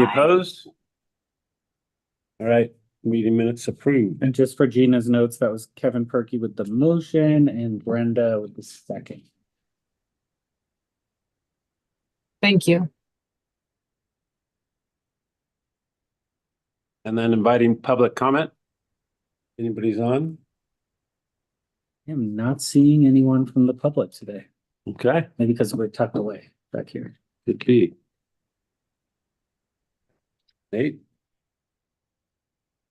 Any opposed? All right, meeting minutes approved. And just for Gina's notes, that was Kevin Perky with the motion and Brenda with the second. Thank you. And then inviting public comment. Anybody's on? I am not seeing anyone from the public today, Okay, maybe because we're tucked away back here. good key. Nate?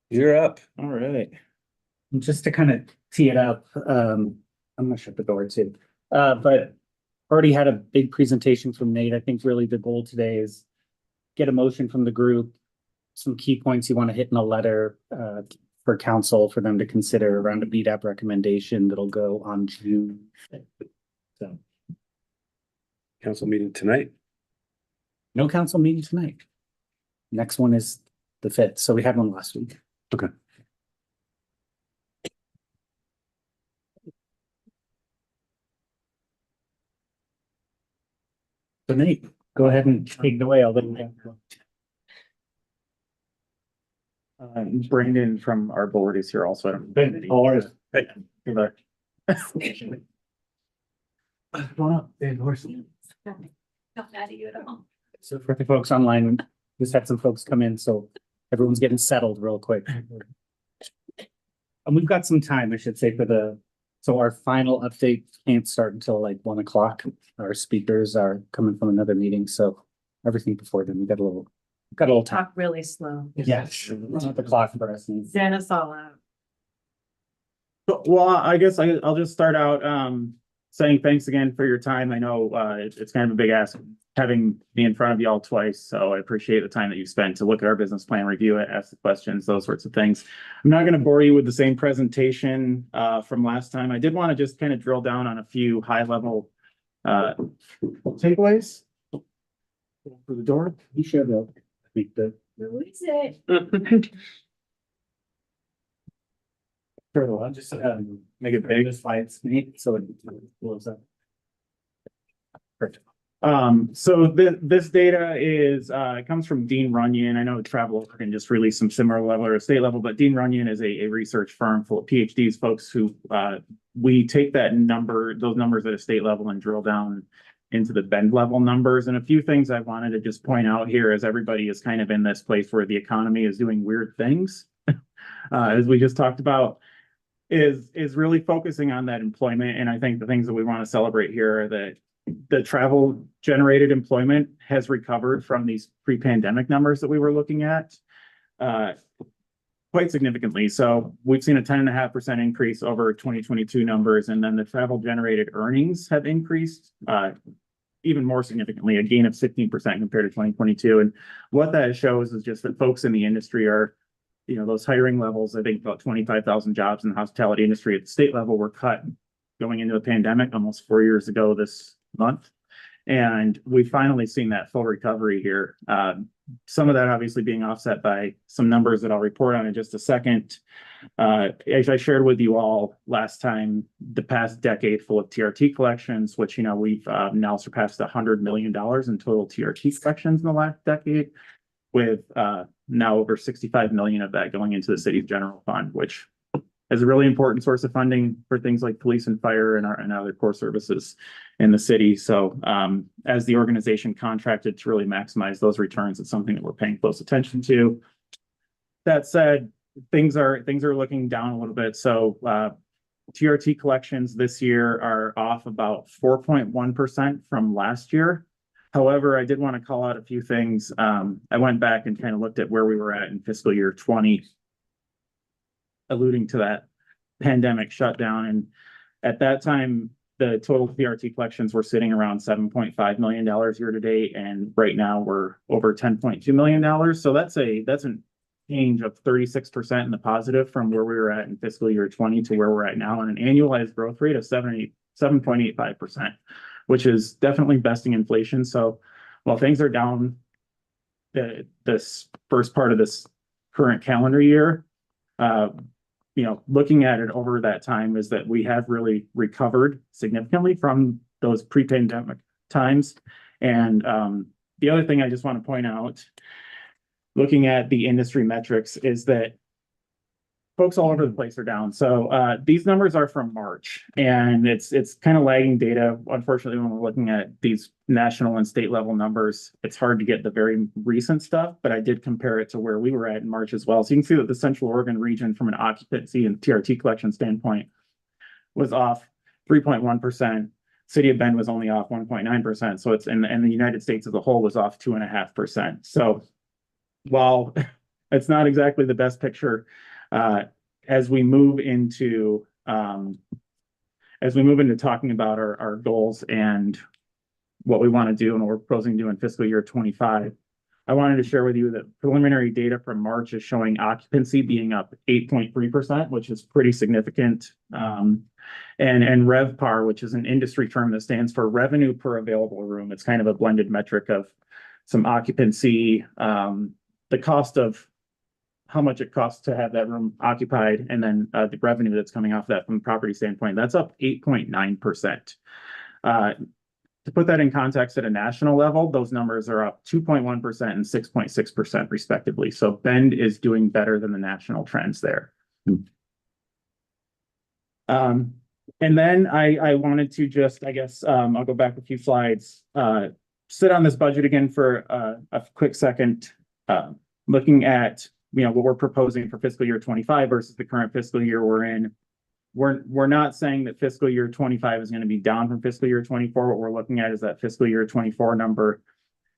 You're up. All right. And just to kind of tee it up, I'm gonna shut the door too. But already had a big presentation from Nate. I think really the goal today is get a motion from the group, some key points you want to hit in a letter for council for them to consider around a BDAP recommendation that'll go on June 5th. So Council meeting tonight. no council meeting tonight. Next one is the 5th. So we had one last week. Okay. So Nate, go ahead and take it away. I'll let you go. Brandon from our board is here also. Hey. Good luck. Come on up. Hey, horse. Not mad at you at all. So for the folks online, we just had some folks come in, so everyone's getting settled real quick. And we've got some time, I should say, so our final update can't start until like 1 o'clock. Our speakers are coming from another meeting, so everything before then, we got a little time. Talk really slow. Yes, not the clock for us. Zen us all out. Well, I guess I'll just start out saying thanks again for your time. I know it's kind of a big ask having me in front of y'all twice, so I appreciate the time that you spent to look at our business plan, review it, ask the questions, those sorts of things. I'm not going to bore you with the same presentation from last time. I did want to just kind of drill down on a few high-level takeaways. For the door, you should have speak the. Release it. Sure, I'll just make it big, just slides, so it blows up. Perfect. So this data is it comes from Dean Runyon. I know Travel can just release some similar level or state level, but Dean Runyon is a research firm full of PhDs, folks who we take those numbers at a state level and drill down into the bend level numbers. And a few things I wanted to just point out here as everybody is kind of in this place where the economy is doing weird things, as we just talked about, is really focusing on that employment. And I think the things that we want to celebrate here are that the travel generated employment has recovered from these pre-pandemic numbers that we were looking at quite significantly. So we've seen a 10.5% increase over 2022 numbers, and then the travel generated earnings have increased even more significantly, a gain of 16% compared to 2022. And what that shows is just that folks in the industry are, those hiring levels, I think about 25,000 jobs in the hospitality industry at the state level were cut going into the pandemic almost 4 years ago this month. And we've finally seen that full recovery here. Some of that obviously being offset by some numbers that I'll report on in just a second. As I shared with you all last time, the past decade full of TRT collections, which, we've now surpassed $100 million in total TRT collections in the last decade, with now over 65 million of that going into the city's general fund, which is a really important source of funding for things like police and fire and other core services in the city. So as the organization contracted to really maximize those returns, it's something that we're paying close attention to. That said, things are looking down a little bit. So TRT collections this year are off about 4.1% from last year. However, I did want to call out a few things. I went back and kind of looked at where we were at in fiscal year 20, alluding to that pandemic shutdown. And at that time, the total TRT collections were sitting around $7.5 million year to date. And right now we're over $10.2 million. So that's a change of 36% in the positive from where we were at in fiscal year 20 to where we're at now, on an annualized growth rate of 7.85%, which is definitely besting inflation. So while things are down this first part of this current calendar year, looking at it over that time is that we have really recovered significantly from those pre-pandemic times. And the other thing I just want to point out looking at the industry metrics is that folks all over the place are down. So these numbers are from March, and it's kind of lagging data. Unfortunately, when we're looking at these national and state level numbers, it's hard to get the very recent stuff, but I did compare it to where we were at in March as well. So you can see that the Central Oregon region from an occupancy and TRT collection standpoint was off 3.1%. City of Bend was only off 1.9%. So it's and the United States as a whole was off 2.5%. So while it's not exactly the best picture, as we move into talking about our goals and what we want to do and what we're proposing to do in fiscal year 25, I wanted to share with you that preliminary data from March is showing occupancy being up 8.3%, which is pretty significant. And RevPAR, which is an industry term that stands for revenue per available room. It's kind of a blended metric of some occupancy, the cost of how much it costs to have that room occupied, and then the revenue that's coming off that from a property standpoint, that's up 8.9%. To put that in context at a national level, those numbers are up 2.1% and 6.6% respectively. So Bend is doing better than the national trends there. And then I wanted to just, I guess, I'll go back a few slides, sit on this budget again for a quick second, looking at what we're proposing for fiscal year 25 versus the current fiscal year we're in. We're not saying that fiscal year 25 is going to be down from fiscal year 24. What we're looking at is that fiscal year 24 number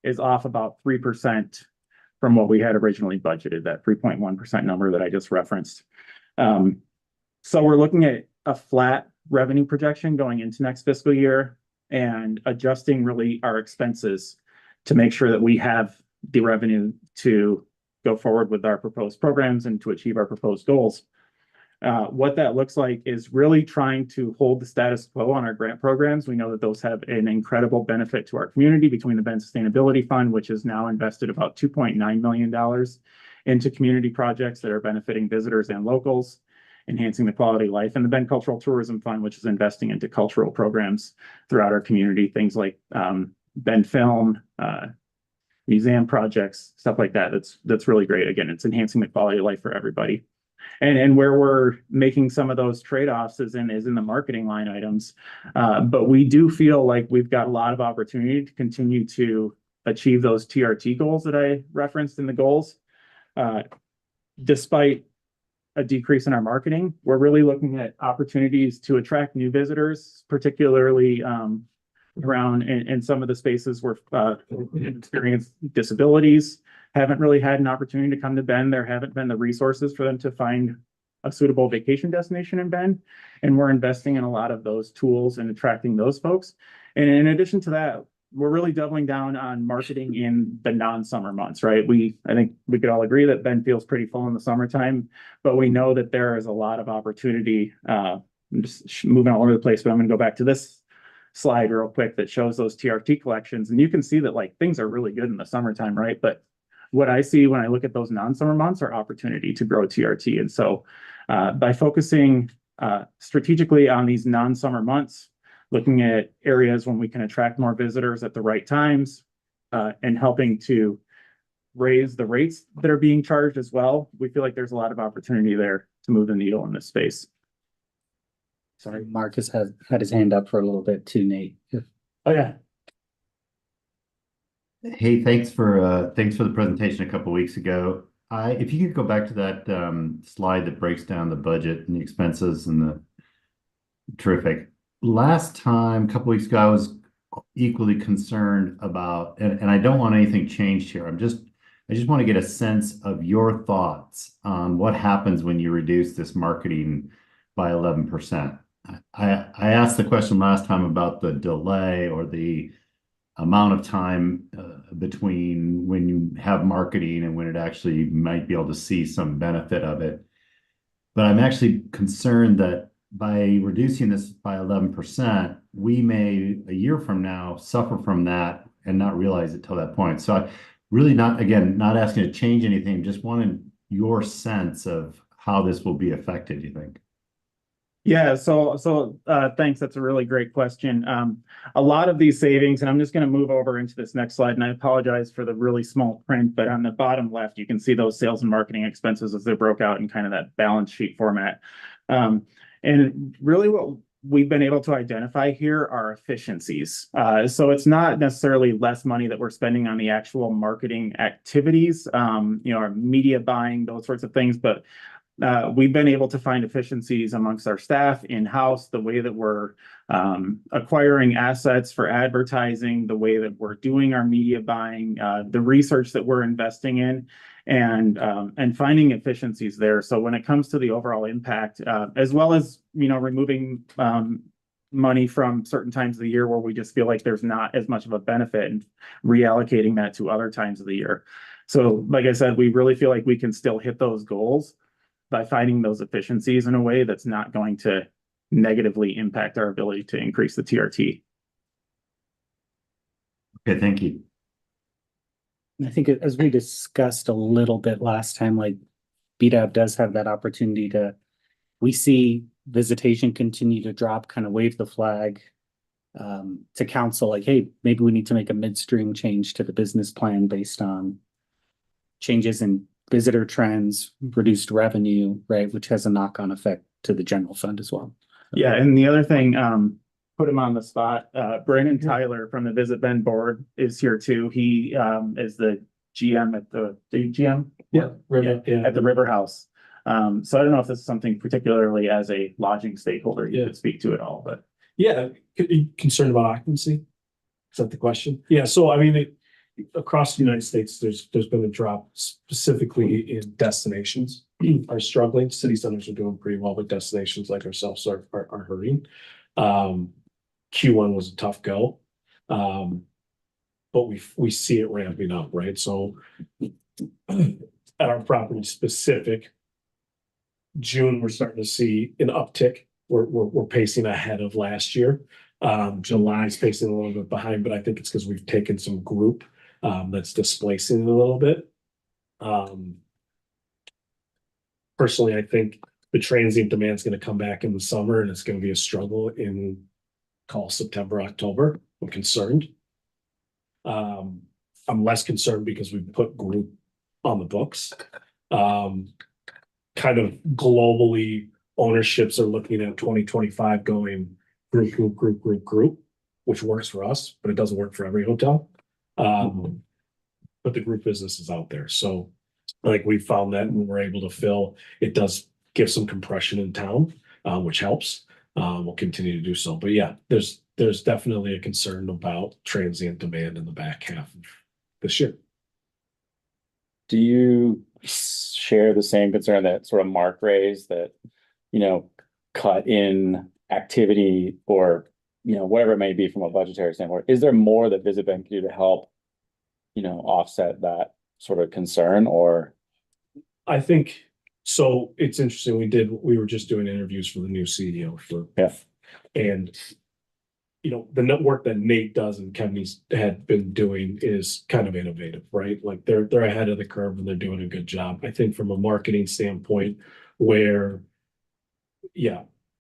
is off about 3% from what we had originally budgeted, that 3.1% number that I just referenced. So we're looking at a flat revenue projection going into next fiscal year and adjusting really our expenses to make sure that we have the revenue to go forward with our proposed programs and to achieve our proposed goals. What that looks like is really trying to hold the status quo on our grant programs. We know that those have an incredible benefit to our community between the Bend Sustainability Fund, which has now invested about $2.9 million into community projects that are benefiting visitors and locals, enhancing the quality of life, and the Bend Cultural Tourism Fund, which is investing into cultural programs throughout our community, things like Bend Film, museum projects, stuff like that. That's really great. Again, it's enhancing the quality of life for everybody. And where we're making some of those trade-offs is in the marketing line items. But we do feel like we've got a lot of opportunity to continue to achieve those TRT goals that I referenced in the goals. Despite a decrease in our marketing, we're really looking at opportunities to attract new visitors, particularly around in some of the spaces where experienced disabilities haven't really had an opportunity to come to Bend. There haven't been the resources for them to find a suitable vacation destination in Bend. And we're investing in a lot of those tools and attracting those folks. And in addition to that, we're really doubling down on marketing in the non-summer months, right? I think we could all agree that Bend feels pretty full in the summertime, but we know that there is a lot of opportunity. I'm just moving all over the place, but I'm going to go back to this slide real quick that shows those TRT collections. And you can see that like things are really good in the summertime, right? But what I see when I look at those non-summer months are opportunity to grow TRT. And so by focusing strategically on these non-summer months, looking at areas when we can attract more visitors at the right times, and helping to raise the rates that are being charged as well, we feel like there's a lot of opportunity there to move the needle in this space. Sorry, Marcus had his hand up for a little bit too, Nate. Oh, yeah. Hey, thanks for the presentation a couple weeks ago. If you could go back to that slide that breaks down the budget and the expenses and the terrific. Last time, a couple weeks ago, I was equally concerned about, and I don't want anything changed here. I just want to get a sense of your thoughts on what happens when you reduce this marketing by 11%. I asked the question last time about the delay or the amount of time between when you have marketing and when it actually might be able to see some benefit of it. But I'm actually concerned that by reducing this by 11%, we may, a year from now, suffer from that and not realize it till that point. So I really not asking to change anything, just wanted your sense of how this will be affected, you think? Yeah, thanks. That's a really great question. A lot of these savings, and I'm just going to move over into this next slide, and I apologize for the really small print, but on the bottom left, you can see those sales and marketing expenses as they broke out in kind of that balance sheet format. And really what we've been able to identify here are efficiencies. So it's not necessarily less money that we're spending on the actual marketing activities, our media buying, those sorts of things, but we've been able to find efficiencies amongst our staff in-house, the way that we're acquiring assets for advertising, the way that we're doing our media buying, the research that we're investing in, and finding efficiencies there. So when it comes to the overall impact, as well as removing money from certain times of the year where we just feel like there's not as much of a benefit, and reallocating that to other times of the year. So like I said, we really feel like we can still hit those goals by finding those efficiencies in a way that's not going to negatively impact our ability to increase the TRT. Okay, thank you. I think as we discussed a little bit last time, like BDAB does have that opportunity we see visitation continue to drop, kind of wave the flag to council, like, hey, maybe we need to make a midstream change to the business plan based on changes in visitor trends, reduced revenue, right, which has a knock-on effect to the general fund as well. Yeah, and the other thing, put him on the spot, Brandon Tyler from the Visit Bend board is here too. He is the GM at the GM? Yeah, At the River House. So I don't know if this is something particularly as a lodging stakeholder you could speak to at all, but. Yeah, concerned about occupancy? Is that the question? Yeah, so I mean, across the United States, there's been a drop specifically in destinations are struggling. City centers are doing pretty well, but destinations like ourselves are hurting. Q1 was a tough go. But we see it ramping up, right? So at our property specific, June, we're starting to see an uptick. We're pacing ahead of last year. July's pacing a little bit behind, but I think it's because we've taken some group that's displacing it a little bit. Personally, I think the transient demand is going to come back in the summer, and it's going to be a struggle in September, October. I'm concerned. I'm less concerned because we put group on the books. Kind of globally, ownerships are looking at 2025 going group, which works for us, but it doesn't work for every hotel. But the group business is out there. So I think we found that when we're able to fill, it does give some compression in town, which helps. We'll continue to do so. But yeah, there's definitely a concern about transient demand in the back half of this year. Do you share the same concern that sort of Mark raised, that, cut in activity or, whatever it may be from a budgetary standpoint? Is there more that Visit Bend can do to help, offset that sort of concern? Or I think so. It's interesting. We were just doing interviews for the new CEO and the network that Nate does and Kevin's had been doing is kind of innovative, right? Like they're ahead of the curve and they're doing a good job. I think from a marketing standpoint, where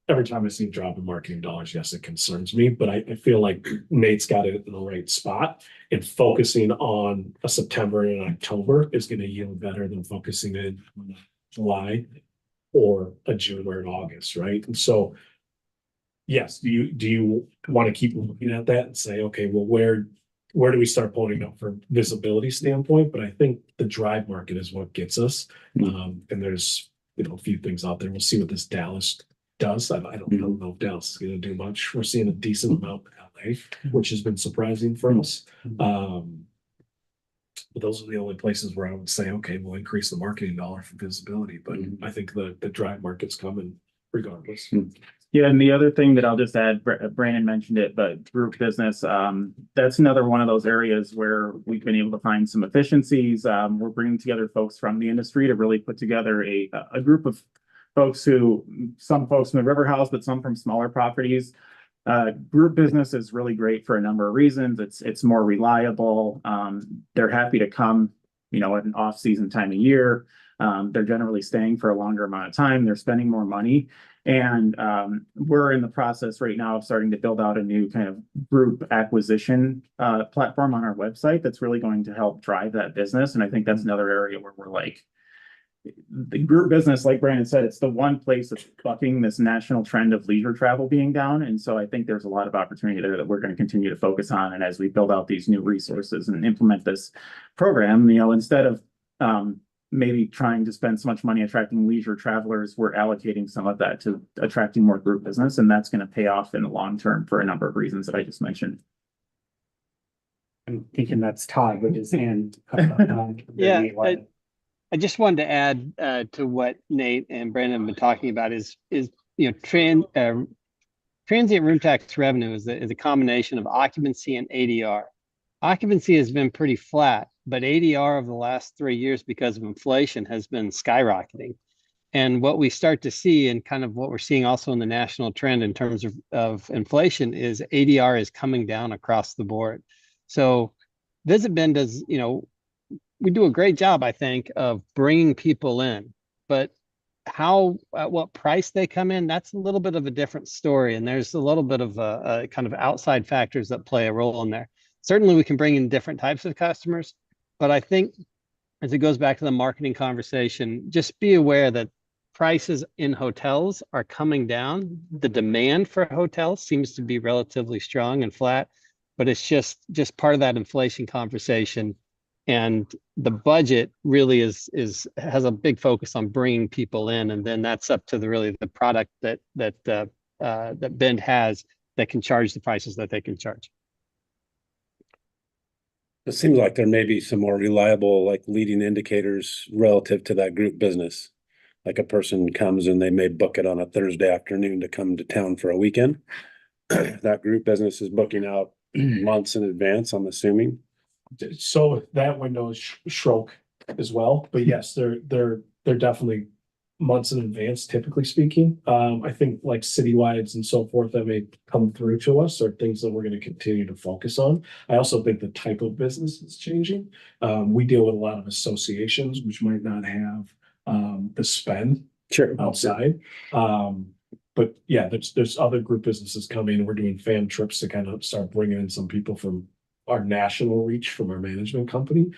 every time I see a drop in marketing dollars, yes, it concerns me, but I feel like Nate's got it in the right spot, and focusing on a September and an October is going to yield better than focusing in July or a June or an August, right? And so, yes, do you want to keep looking at that and say, okay, well, where do we start pulling up from visibility standpoint? But I think the drive market is what gets us. And there's a few things out there. We'll see what this Dallas does. I don't know if Dallas is going to do much. We're seeing a decent amount in LA, which has been surprising for us. But those are the only places where I would say, okay, we'll increase the marketing dollar for visibility. But I think the drive market's coming regardless. Yeah, and the other thing that I'll just add, Brandon mentioned it, but group business, that's another one of those areas where we've been able to find some efficiencies. We're bringing together folks from the industry to really put together a group of folks some folks from the River House, but some from smaller properties. Group business is really great for a number of reasons. It's more reliable. They're happy to come, at an off-season time of year. They're generally staying for a longer amount of time. They're spending more money. And we're in the process right now of starting to build out a new kind of group acquisition platform on our website that's really going to help drive that business. And I think that's another area where we're like, the group business, like Brandon said, it's the one place that's bucking this national trend of leisure travel being down. And so I think there's a lot of opportunity there that we're going to continue to focus on. And as we build out these new resources and implement this program, instead of maybe trying to spend so much money attracting leisure travelers, we're allocating some of that to attracting more group business. And that's going to pay off in the long term for a number of reasons that I just mentioned. I'm thinking that's Todd with his hand. Yeah, I just wanted to add to what Nate and Brandon have been talking about is transient room tax revenue is a combination of occupancy and ADR. Occupancy has been pretty flat, but ADR over the last 3 years because of inflation has been skyrocketing. And what we start to see, and kind of what we're seeing also in the national trend in terms of inflation, is ADR is coming down across the board. So VisitBen does, we do a great job, I think, of bringing people in, but at what price they come in, that's a little bit of a different story. And there's a little bit of a kind of outside factors that play a role in there. Certainly we can bring in different types of customers, but I think as it goes back to the marketing conversation, just be aware that prices in hotels are coming down. The demand for hotels seems to be relatively strong and flat, but it's just part of that inflation conversation. And the budget really has a big focus on bringing people in, and then that's up to the product that Bend has that can charge the prices that they can charge. It seems like there may be some more reliable, like leading indicators relative to that group business. Like a person comes and they may book it on a Thursday afternoon to come to town for a weekend. That group business is booking out months in advance, I'm assuming. So that window is shrunk as well, but yes, they're definitely months in advance, typically speaking. I think like citywides and so forth that may come through to us are things that we're going to continue to focus on. I also think the type of business is changing. We deal with a lot of associations which might not have the spend outside. But yeah, there's other group businesses coming. We're doing fan trips to kind of start bringing in some people from our national reach from our management company.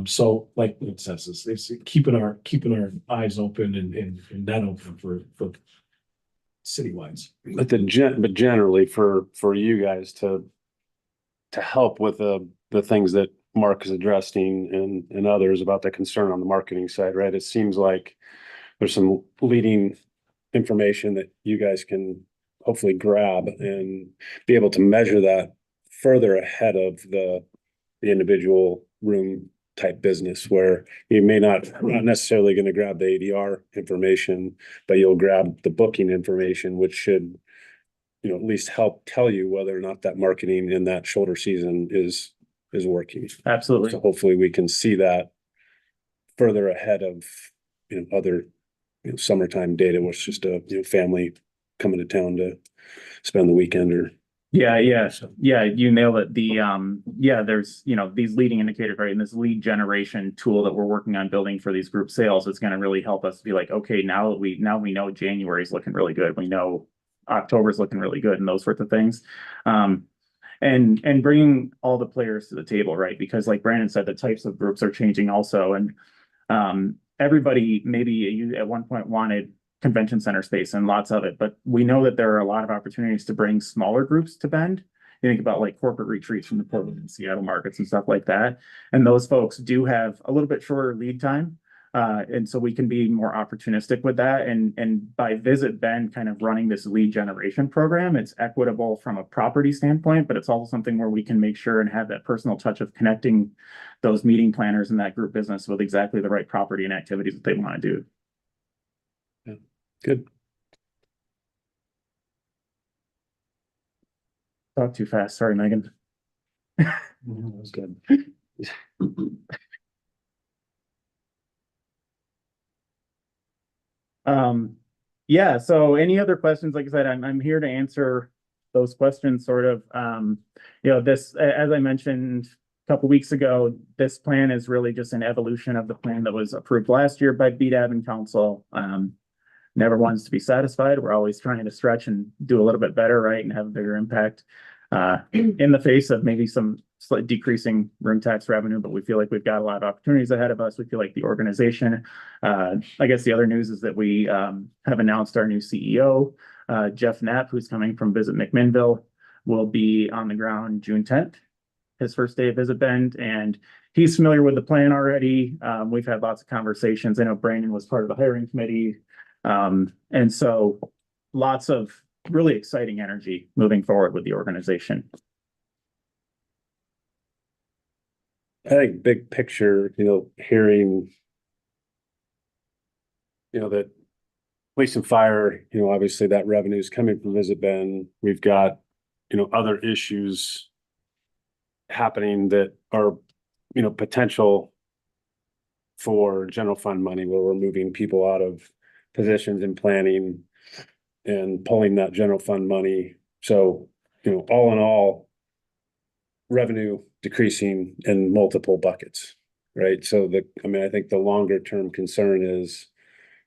So like it says, it's keeping our eyes open and net open for citywides. But generally for you guys to help with the things that Mark is addressing and others about the concern on the marketing side, right? It seems like there's some leading information that you guys can hopefully grab and be able to measure that further ahead of the individual room type business, where you may not necessarily going to grab the ADR information, but you'll grab the booking information, which should, at least help tell you whether or not that marketing in that shoulder season is working. Absolutely. So hopefully we can see that further ahead of, other, summertime data, where it's just a, family coming to town to spend the weekend or. Yeah, you nailed it. There's, these leading indicators, right? And this lead generation tool that we're working on building for these group sales, it's going to really help us be like, okay, now we know January is looking really good. We know October's looking really good and those sorts of things. And bringing all the players to the table, right? Because like Brandon said, the types of groups are changing also. And everybody maybe you at one point wanted convention center space and lots of it, but we know that there are a lot of opportunities to bring smaller groups to Bend. You think about like corporate retreats from the Portland and Seattle markets and stuff like that. And those folks do have a little bit shorter lead time. And so we can be more opportunistic with that. And by Visit Bend kind of running this lead generation program, it's equitable from a property standpoint, but it's also something where we can make sure and have that personal touch of connecting those meeting planners and that group business with exactly the right property and activities that they want to do. Good. Talk too fast. Sorry, Megan. That was good. Yeah, so any other questions? Like I said, I'm here to answer those questions sort of. This, as I mentioned, couple weeks ago. This plan is really just an evolution of the plan that was approved last year by BDAB and council. Never wants to be satisfied. We're always trying to stretch and do a little bit better, right, and have a bigger impact in the face of maybe some slight decreasing room tax revenue, but we feel like we've got a lot of opportunities ahead of us. We feel like the organization, I guess the other news is that we have announced our new CEO, Jeff Knapp, who's coming from Visit McMinnville, will be on the ground June 10th, his first day of Visit Bend, and he's familiar with the plan already. We've had lots of conversations. I know Brandon was part of the hiring committee. And so lots of really exciting energy moving forward with the organization. I think big picture, hearing, that police and fire, obviously that revenue is coming from Visit Bend. We've got, other issues happening that are, potential for general fund money where we're moving people out of positions in planning and pulling that general fund money. So, all in all, revenue decreasing in multiple buckets, right? So I think the longer term concern is,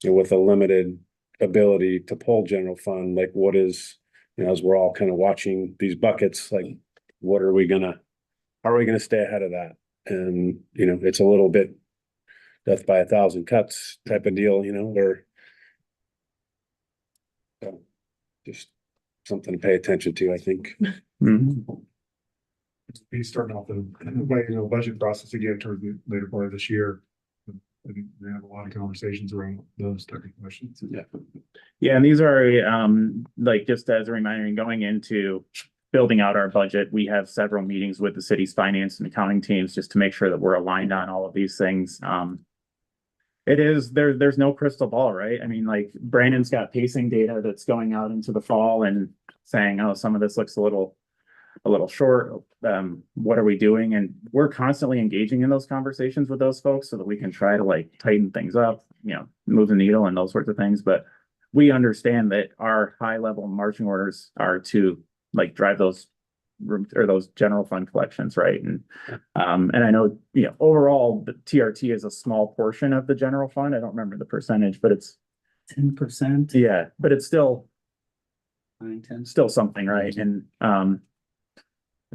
with a limited ability to pull general fund, like what is, as we're all kind of watching these buckets, like how are we gonna stay ahead of that? And, it's a little bit death by 1,000 cuts type of deal, where so just something to pay attention to, I think. Be starting off the budget process again toward the later part of this year. I think we have a lot of conversations around those type of questions. Yeah, and these are like just as a reminder, going into building out our budget, we have several meetings with the city's finance and accounting teams just to make sure that we're aligned on all of these things. There's no crystal ball, right? I mean, like Brandon's got pacing data that's going out into the fall and saying, oh, some of this looks a little short. What are we doing? And we're constantly engaging in those conversations with those folks so that we can try to like tighten things up, move the needle and those sorts of things. But we understand that our high level marching orders are to like drive those or those general fund collections, right? And I know, overall the TRT is a small portion of the general fund. I don't remember the percentage, but it's 10%. yeah, but it's still 9-10. still something, right? And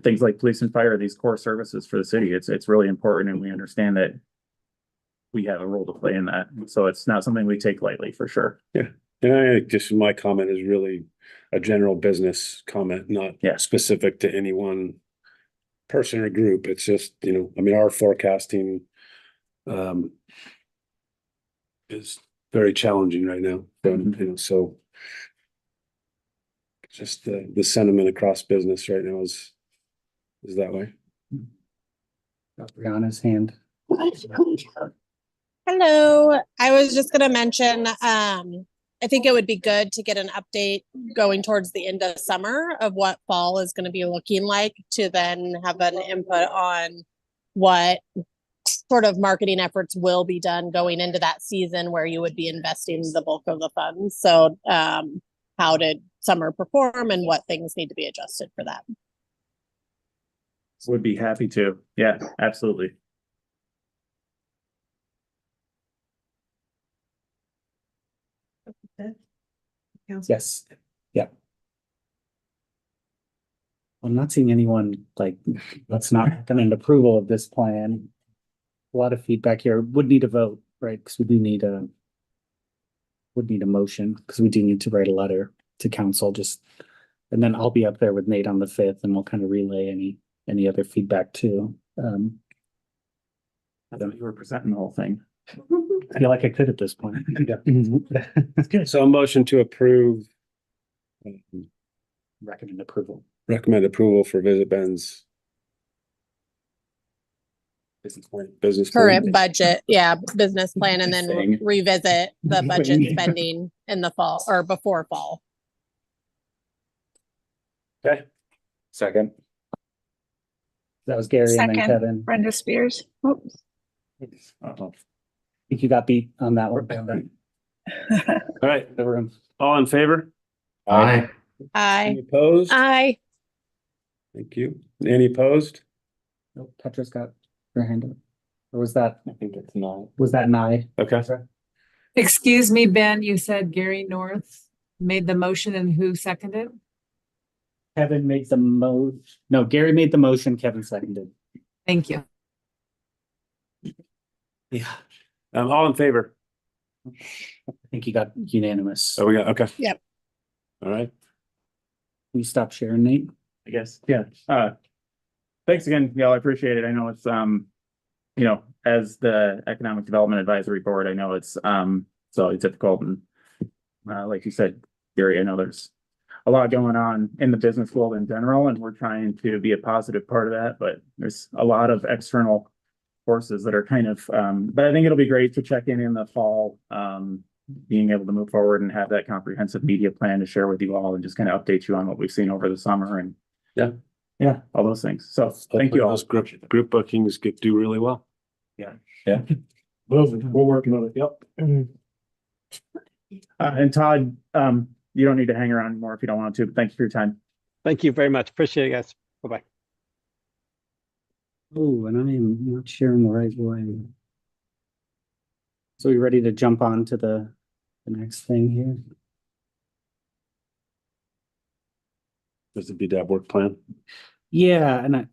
things like police and fire, these core services for the city, it's really important, and we understand that we have a role to play in that. So it's not something we take lightly, for sure. Yeah. And I think just my comment is really a general business comment, not specific to any one person or group. It's just, our forecasting is very challenging right now. So just the sentiment across business right now is that way. Got Brianna's hand. Hello. I was just going to mention, I think it would be good to get an update going towards the end of summer of what fall is going to be looking like, to then have an input on what sort of marketing efforts will be done going into that season where you would be investing the bulk of the funds. So how did summer perform and what things need to be adjusted for that? Would be happy to. Yeah, absolutely. Yes. Yeah. I'm not seeing anyone like, let's not get an approval of this plan. A lot of feedback here. Would need a vote, right? Because we do need would need a motion, because we do need to write a letter to council, and then I'll be up there with Nate on the 5th, and we'll kind of relay any other feedback too. I thought you were presenting the whole thing. I feel like I could at this point. So a motion to approve, Recommend approval. recommend approval for Visit Bend's business plan. Current budget, business plan, and then Thing. revisit the budget spending in the fall or before fall. Okay. Second. That was Gary and then Second. Kevin. Brenda Spears. Oops. I think you got beat on that one. All right. The room. All in favor? Aye. Aye. Any opposed? Aye. Thank you. Any opposed? Nope, Petra's got her hand up. Or was that, I think it's not. was that Nye? Okay. Excuse me, Ben, you said Gary North made the motion and who seconded? Kevin made the no, Gary made the motion, Kevin seconded. Thank you. Yeah, All in favor? I think you got unanimous. Oh, we got, okay. Yep. All right. Can you stop sharing, Nate? I guess, yeah. Thanks again, y'all. I appreciate it. I know it's, as the Economic Development Advisory Board, I know it's difficult and, like you said, Gary, I know there's a lot going on in the business world in general, and we're trying to be a positive part of that, but there's a lot of external forces that are kind of, but I think it'll be great to check in the fall, being able to move forward and have that comprehensive media plan to share with you all and just kind of update you on what we've seen over the summer and yeah, all those things. So thank you all. Those group bookings do really well. We're working on it, yep. And Todd, you don't need to hang around anymore if you don't want to, but thank you for your time. Thank you very much. Appreciate it, guys. Bye-bye. Oh, and I am not sharing the right way. So we ready to jump on to the next thing here? Does the BDAB work plan? Yeah, and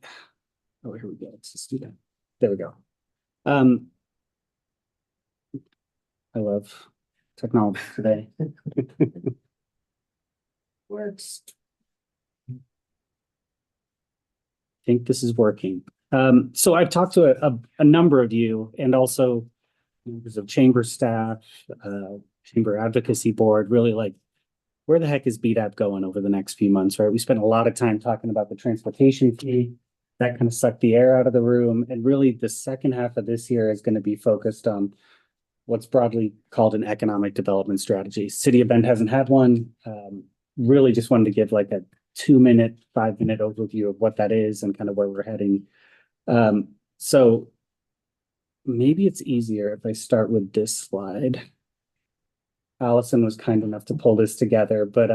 oh, here we go. Let's just do that. There we go. I love technology today. Works. I think this is working. So I've talked to a number of you and also members of chamber staff, chamber advocacy board, really like, where the heck is BDAP going over the next few months, right? We spent a lot of time talking about the transportation fee. That kind of sucked the air out of the room. And really the second half of this year is going to be focused on what's broadly called an economic development strategy. City of Bend hasn't had one. Really just wanted to give like a 2-minute, 5-minute overview of what that is and kind of where we're heading. So maybe it's easier if I start with this slide. Allison was kind enough to pull this together, but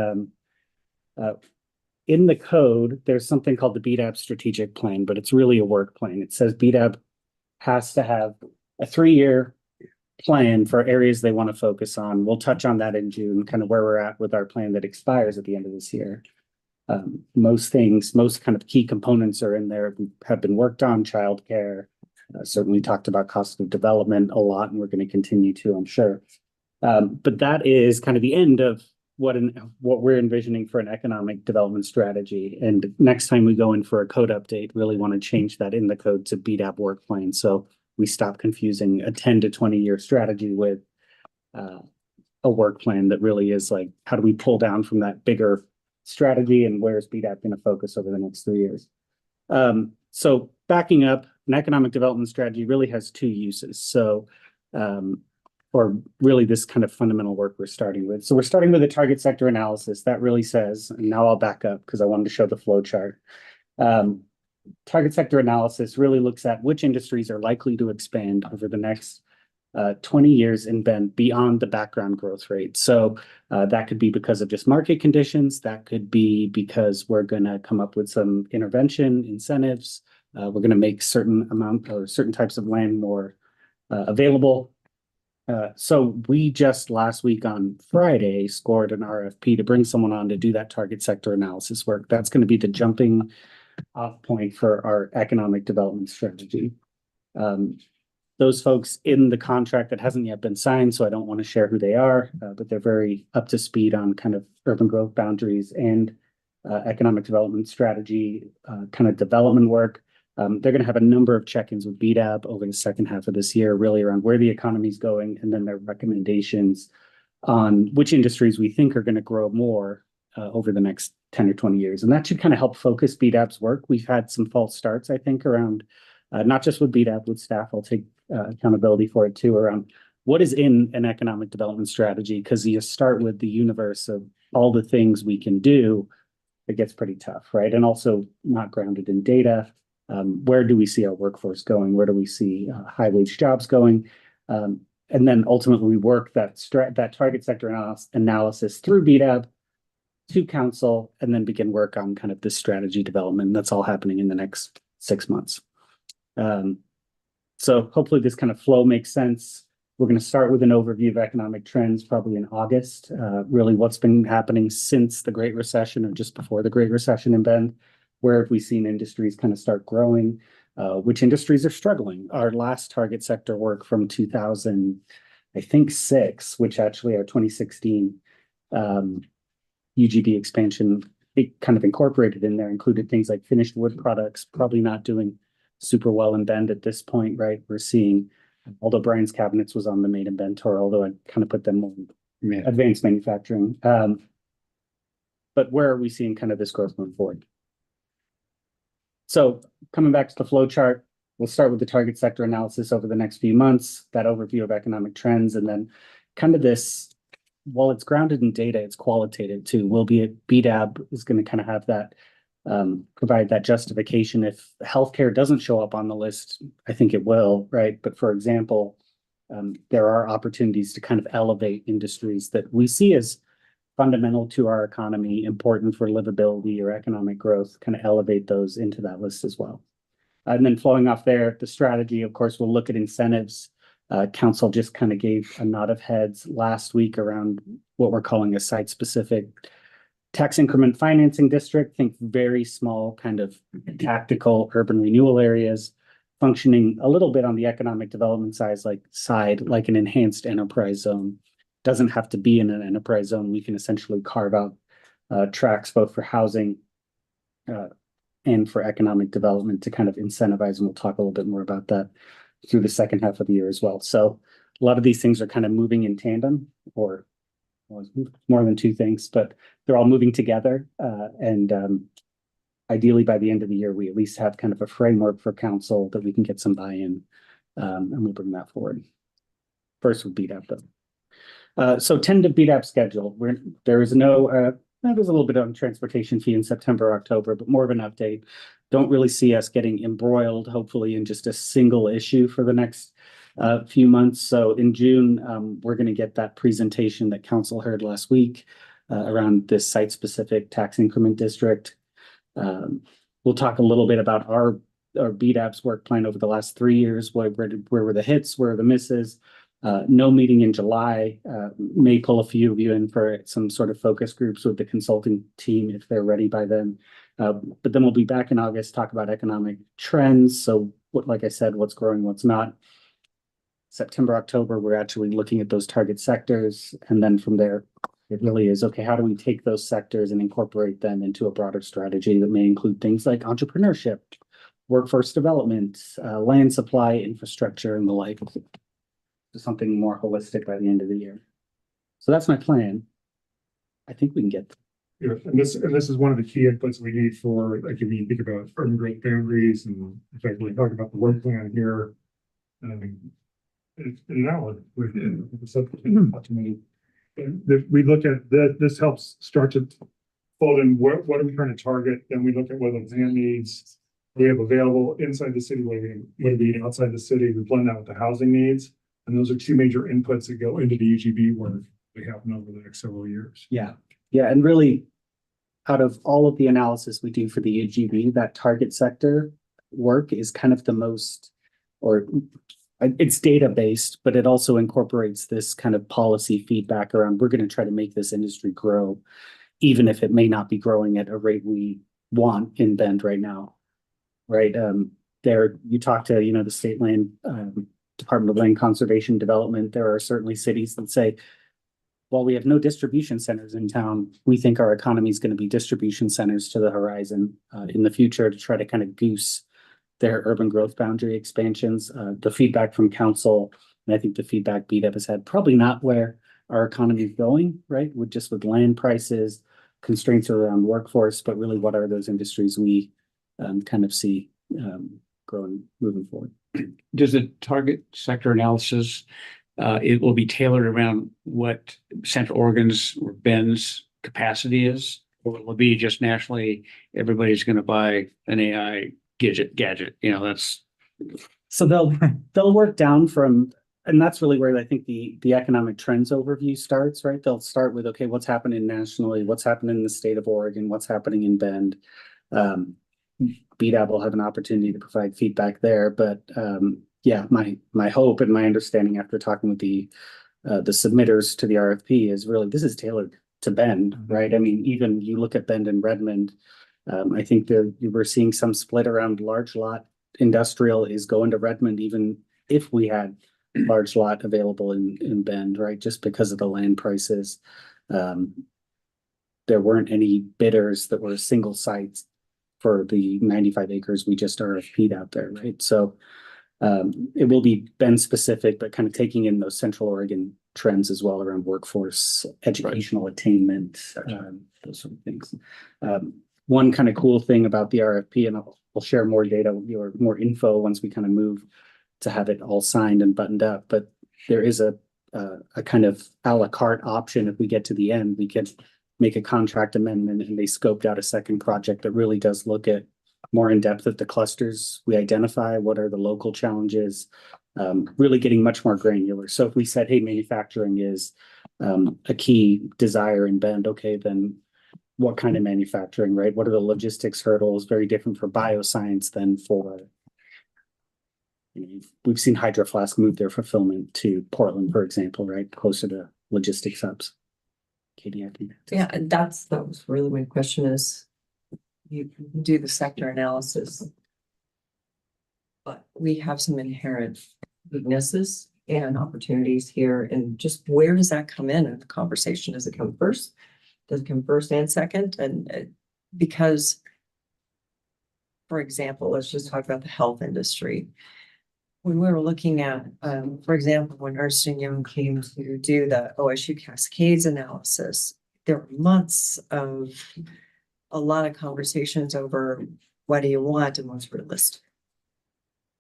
in the code, there's something called the BDAP strategic plan, but it's really a work plan. It says BDAP has to have a 3-year plan for areas they want to focus on. We'll touch on that in June, kind of where we're at with our plan that expires at the end of this year. Most kind of key components are in there, have been worked on. Childcare, certainly talked about cost of development a lot, and we're going to continue to, I'm sure. But that is kind of the end of what we're envisioning for an economic development strategy. And next time we go in for a code update, really want to change that in the code to BDAP work plan. So we stop confusing a 10 to 20 year strategy with a work plan that really is like, how do we pull down from that bigger strategy and where is BDAP going to focus over the next 3 years? So backing up, an economic development strategy really has 2 uses. So, or really this kind of fundamental work we're starting with. So we're starting with a target sector analysis that really says, and now I'll back up because I wanted to show the flow chart. Target sector analysis really looks at which industries are likely to expand over the next 20 years in Bend beyond the background growth rate. So that could be because of just market conditions. That could be because we're going to come up with some intervention incentives. We're going to make certain amount or certain types of land more available. So we just last week on Friday scored an RFP to bring someone on to do that target sector analysis work. That's going to be the jumping off point for our economic development strategy. Those folks in the contract that hasn't yet been signed, so I don't want to share who they are, but they're very up to speed on kind of urban growth boundaries and economic development strategy, kind of development work. They're going to have a number of check-ins with BDAB over the second half of this year, really around where the economy is going, and then their recommendations on which industries we think are going to grow more over the next 10 or 20 years. And that should kind of help focus BDAB's work. We've had some false starts, I think, around not just with BDAB, with staff. I'll take accountability for it too, around what is in an economic development strategy, because you start with the universe of all the things we can do, it gets pretty tough, right? And also not grounded in data. Where do we see our workforce going? Where do we see high wage jobs going? And then ultimately we work that target sector analysis through BDAB to council, and then begin work on kind of this strategy development. That's all happening in the next 6 months. So hopefully this kind of flow makes sense. We're going to start with an overview of economic trends probably in August, really what's been happening since the Great Recession or just before the Great Recession in Bend. Where have we seen industries kind of start growing? Which industries are struggling? Our last target sector work from 2000, I think 6, which actually our 2016 UGB expansion, it kind of incorporated in there, included things like finished wood products, probably not doing super well in Bend at this point, right? We're seeing, although Brian's Cabinets was on the Made in Bend tour, although I kind of put them on advanced manufacturing. But where are we seeing kind of this growth moving forward? So coming back to the flow chart, we'll start with the target sector analysis over the next few months, that overview of economic trends, and then kind of this, while it's grounded in data, it's qualitative too. BDAB is going to kind of have that, provide that justification. If healthcare doesn't show up on the list, I think it will, right? But for example, there are opportunities to kind of elevate industries that we see as fundamental to our economy, important for livability or economic growth, kind of elevate those into that list as well. And then flowing off there, the strategy, of course, we'll look at incentives. Council just kind of gave a nod of heads last week around what we're calling a site-specific tax increment financing district. Think very small, kind of tactical urban renewal areas, functioning a little bit on the economic development side, like an enhanced enterprise zone. Doesn't have to be in an enterprise zone. We can essentially carve out tracks both for housing and for economic development to kind of incentivize. And we'll talk a little bit more about that through the second half of the year as well. So a lot of these things are kind of moving in tandem, or more than two things, but they're all moving together. Ideally, by the end of the year, we at least have kind of a framework for council that we can get some buy-in, and we'll bring that forward. First with BDAP though. So tentative BDAP schedule. There's a little bit on transportation fee in September, October, but more of an update. Don't really see us getting embroiled, hopefully, in just a single issue for the next few months. So in June, we're going to get that presentation that council heard last week around this site-specific tax increment district. We'll talk a little bit about our BDAP's work plan over the last 3 years. Where were the hits? Where are the misses? No meeting in July. May pull a few of you in for some sort of focus groups with the consulting team if they're ready by then. But then we'll be back in August, talk about economic trends. So like I said, what's growing, what's not. September, October, we're actually looking at those target sectors. And then from there, it really is, okay, how do we take those sectors and incorporate them into a broader strategy that may include things like entrepreneurship, workforce development, land supply, infrastructure, and the like. To something more holistic by the end of the year. So that's my plan. I think we can get there. Yeah, and this is one of the key inputs we need for, like, if you think about urban growth boundaries and effectively talk about the work plan here. It's now with the subcommittee. We look at this helps start to fold in what are we trying to target. Then we look at what the land needs we have available inside the city, what do we need outside the city. We blend that with the housing needs. And those are two major inputs that go into the UGB work that happen over the next several years. Yeah. And really, out of all of the analysis we do for the UGB, that target sector work is kind of the most, or it's data-based, but it also incorporates this kind of policy feedback around, we're going to try to make this industry grow, even if it may not be growing at a rate we want in Bend right now. Right. You talk to, the state land, Department of Land Conservation Development, there are certainly cities that say, while we have no distribution centers in town, we think our economy is going to be distribution centers to the horizon in the future to try to kind of goose their urban growth boundary expansions. The feedback from council, and I think the feedback BDAP has had, probably not where our economy is going, right? With land prices, constraints around workforce, but really what are those industries we kind of see growing moving forward. Does the target sector analysis, it will be tailored around what Central Oregon's or Bend's capacity is? Or will it be just nationally, everybody's going to buy an AI gadget? That's. So they'll work down from, and that's really where I think the economic trends overview starts, right? They'll start with, okay, what's happening nationally, what's happening in the state of Oregon, what's happening in Bend. BDAB will have an opportunity to provide feedback there, but yeah, my hope and my understanding after talking with the submitters to the RFP is really this is tailored to Bend, right? I mean, even you look at Bend and Redmond, I think we're seeing some split around large lot industrial is going to Redmond, even if we had large lot available in Bend, right? Just because of the land prices. There weren't any bidders that were single sites for the 95 acres we just RFP'd out there, right? So it will be Bend specific, but kind of taking in those Central Oregon trends as well around workforce, educational attainment, those sort of things. One kind of cool thing about the RFP, and I'll share more data or more info once we kind of move to have it all signed and buttoned up, but there is a kind of a la carte option. If we get to the end, we can make a contract amendment, and they scoped out a second project that really does look at more in depth at the clusters we identify, what are the local challenges, really getting much more granular. So if we said, hey, manufacturing is a key desire in Bend, okay, then what kind of manufacturing, right? What are the logistics hurdles? Very different for bioscience than for, we've seen Hydro Flask move their fulfillment to Portland, for example, right? Closer to logistics hubs. Katie, I think. Yeah, and that was really my question is, you can do the sector analysis, but we have some inherent weaknesses and opportunities here, and just where does that come in the conversation? Does it come first? Does it come first and second? And because, for example, let's just talk about the health industry. When we were looking at, for example, when Ernst & Young came to do the OSU Cascades analysis, there were months of a lot of conversations over what do you want and what's realistic.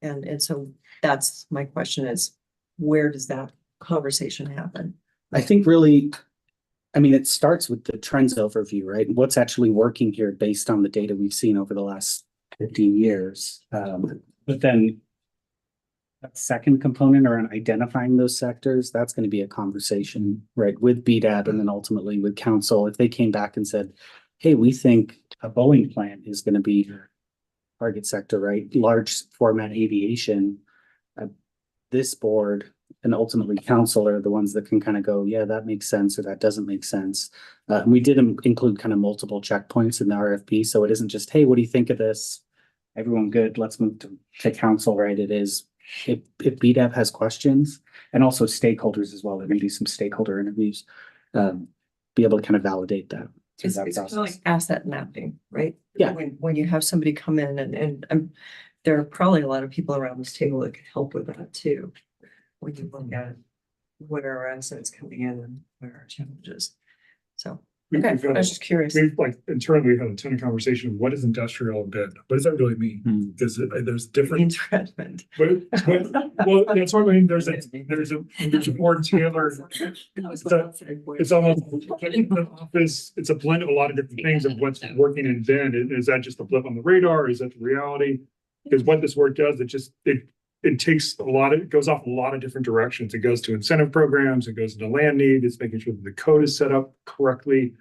And so that's my question is, where does that conversation happen? I think really, I mean, it starts with the trends overview, right? What's actually working here based on the data we've seen over the last 15 years. But then that second component around identifying those sectors, that's going to be a conversation, right, with BDAB and then ultimately with council. If they came back and said, hey, we think a Boeing plant is going to be your target sector, right? Large format aviation, this board and ultimately council are the ones that can kind of go, yeah, that makes sense or that doesn't make sense. We did include kind of multiple checkpoints in the RFP. So it isn't just, hey, what do you think of this? Everyone good, let's move to council, right? It is, if BDAB has questions and also stakeholders as well, they're going to do some stakeholder interviews, be able to kind of validate that. It's kind of like asset mapping, right? Yeah. When you have somebody come in and there are probably a lot of people around this table that can help with that too. When you look at what are our assets coming in and what are our challenges. So, okay, I was just curious. We've like internally had a ton of conversation. What is industrial and Bend? What does that really mean? Because there's different. Means Redmond. But well, that's what I mean. There's a more tailored. It's almost office. It's a blend of a lot of different things of what's working in Bend. Is that just a blip on the radar? Is that the reality? Because what this work does, it takes it goes off a lot of different directions. It goes to incentive programs, it goes into land need, it's making sure that the code is set up correctly.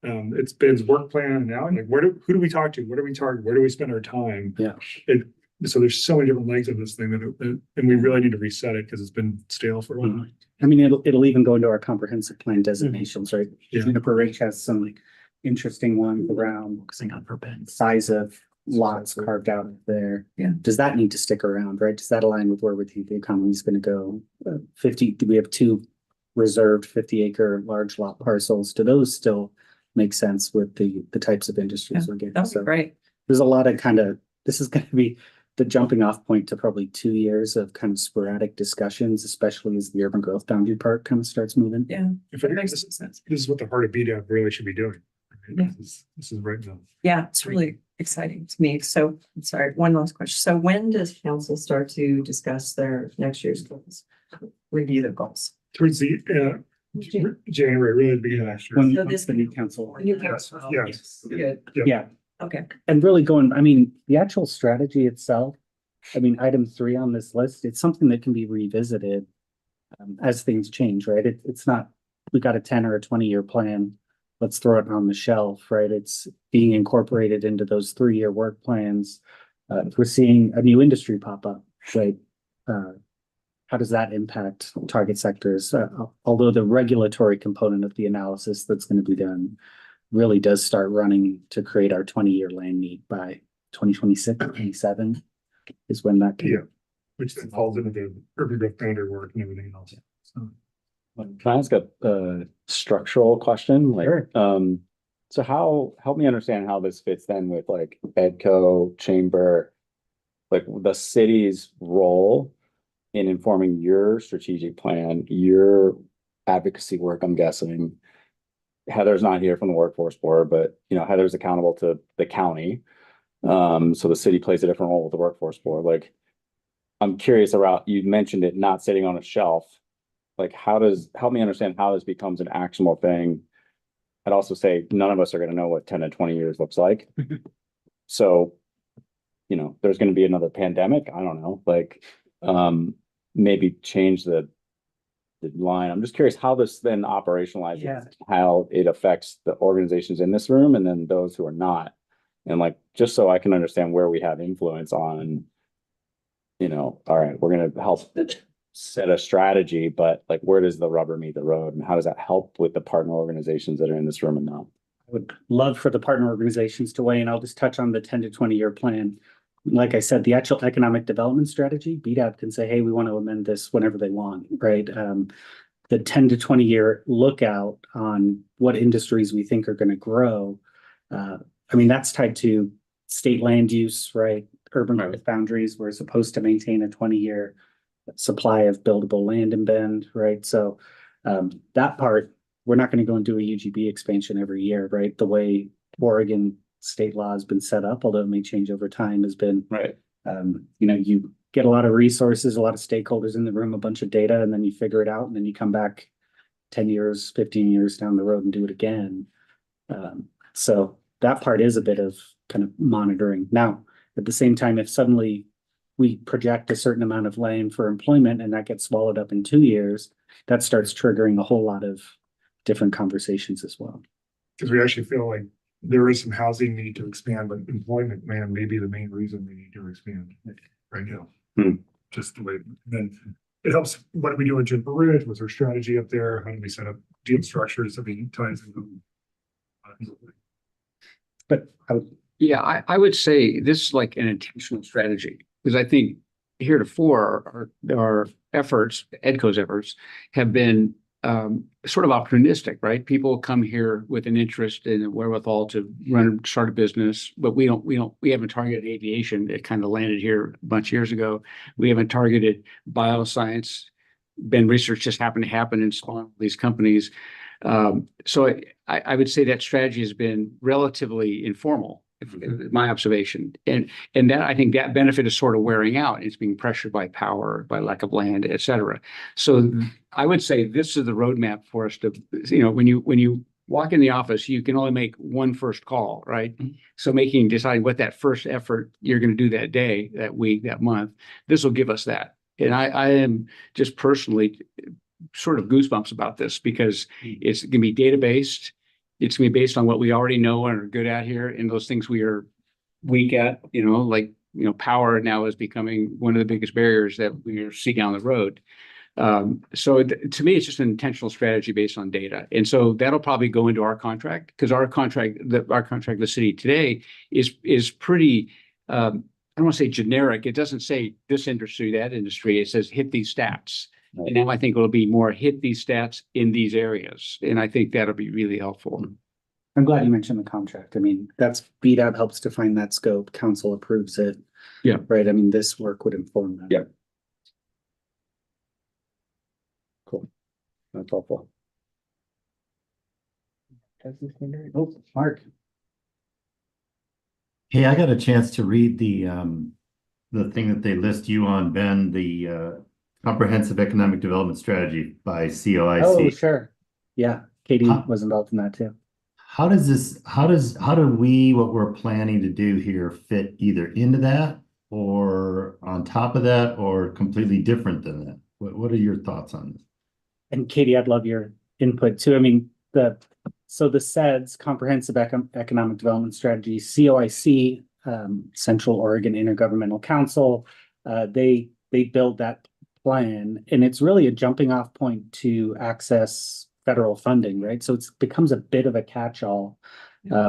It's Ben's work plan now. Like who do we talk to? What do we target? Where do we spend our time? Yeah. So there's so many different legs of this thing and we really need to reset it because it's been stale for a while. I mean, it'll even go into our comprehensive plan designations, right? Yeah. Juniper Ridge has some like interesting ones around size of lots carved out there. Yeah. Does that need to stick around, right? Does that align with where we think the economy is going to go? 50, do we have 2 reserved 50-acre large lot parcels? Do those still make sense with the types of industries we're getting? That'd be great. There's a lot of this is going to be the jumping off point to probably 2 years of kind of sporadic discussions, especially as the urban growth boundary part kind of starts moving. Yeah. If it makes sense. This is what the heart of BDAP really should be doing. Yeah. This is right now. Yeah, it's really exciting to me. So I'm sorry, one last question. So when does council start to discuss their next year's goals? Review the goals? Towards the January, really the beginning of next year. When So this the new council. New council. Yes. Good. Yeah. Okay. And really I mean, the actual strategy itself, I mean, item 3 on this list, it's something that can be revisited as things change, right? It's not, we got a 10 or a 20-year plan let's throw it on the shelf, right? It's being incorporated into those 3-year work plans. If we're seeing a new industry pop up, right? How does that impact target sectors? Although the regulatory component of the analysis that's going to be done really does start running to create our 20-year land need by 2026, 27 is when that can. Yeah, which then falls into the urban growth standard work and everything else. So, Can I ask a structural question? Like, Sure. so help me understand how this fits then with like EDCO, chamber, like the city's role in informing your strategic plan, your advocacy work, I'm guessing. Heather's not here from the workforce board, but you know, Heather's accountable to the county. So the city plays a different role with the workforce board. Like, I'm curious about, you mentioned it not sitting on a shelf. Like, help me understand how this becomes an actionable thing. I'd also say none of us are going to know what 10 to 20 years looks like. So, you know, there's going to be another pandemic. I don't know, like, maybe change the line. I'm just curious how this then operationalizes, Yeah. how it affects the organizations in this room and then those who are not. And like, just so I can understand where we have influence on, you know, all right, we're going to help set a strategy, but like, where does the rubber meet the road and how does that help with the partner organizations that are in this room and not? I would love for the partner organizations to weigh in. I'll just touch on the 10 to 20-year plan. Like I said, the actual economic development strategy, BDAP can say, hey, we want to amend this whenever they want, right? The 10 to 20-year lookout on what industries we think are going to grow. I mean, that's tied to state land use, right? Urban growth boundaries. We're supposed to maintain a 20-year supply of buildable land in Bend, right? So that part, we're not going to go and do a UGB expansion every year, right? The way Oregon state law has been set up, although it may change over time, has been, Right. You know, you get a lot of resources, a lot of stakeholders in the room, a bunch of data, and then you figure it out, and then you come back 10 years, 15 years down the road and do it again. So that part is a bit of kind of monitoring. Now, at the same time, if suddenly we project a certain amount of land for employment and that gets swallowed up in 2 years, that starts triggering a whole lot of different conversations as well. because we actually feel like there is some housing need to expand, but employment, man, may be the main reason we need to expand right now. Just the way, then it helps. What do we do in Juniper Ridge? What's our strategy up there? How do we set up deal structures? I mean, ties into. But I would, Yeah, I would say this is like an intentional strategy, because I think heretofore our efforts, EDCO's efforts, have been sort of opportunistic, right? People come here with an interest and a wherewithal to start a business, but we haven't targeted aviation. It kind of landed here a bunch of years ago. We haven't targeted bioscience. Ben research just happened to happen and spawn these companies. So I would say that strategy has been relatively informal, my observation. And that, I think that benefit is sort of wearing out. It's being pressured by power, by lack of land, et cetera. So I would say this is the roadmap for us to, you know, when you walk in the office, you can only make one first call, right? So deciding what that first effort you're going to do that day, that week, that month, this will give us that. And I am just personally sort of goosebumps about this, because it's going to be data-based. It's going to be based on what we already know and are good at here, and those things we are weak at, you know, like, you know, power now is becoming one of the biggest barriers that we see down the road. So to me, it's just an intentional strategy based on data. And so that'll probably go into our contract, because our contract with the city today is pretty, I don't want to say generic. It doesn't say this industry, that industry. It says hit these stats. And now I think it'll be more hit these stats in these areas. And I think that'll be really helpful. I'm glad you mentioned the contract. I mean, that's BDAB helps define that scope. Council approves it. Yeah. Right. I mean, this work would inform that. Yeah. Cool. That's helpful. Oh, Mark. Hey, I got a chance to read the thing that they list you on, Ben, the Comprehensive Economic Development Strategy by COIC. Oh, sure. Yeah. Katie was involved in that too. How do we, what we're planning to do here, fit either into that or on top of that or completely different than that? What are your thoughts on this? And Katie, I'd love your input too. I mean, the So the CEDS, Comprehensive Economic Development Strategy, COIC, Central Oregon Intergovernmental Council, they build that plan, and it's really a jumping off point to access federal funding, right? So it becomes a bit of a catch-all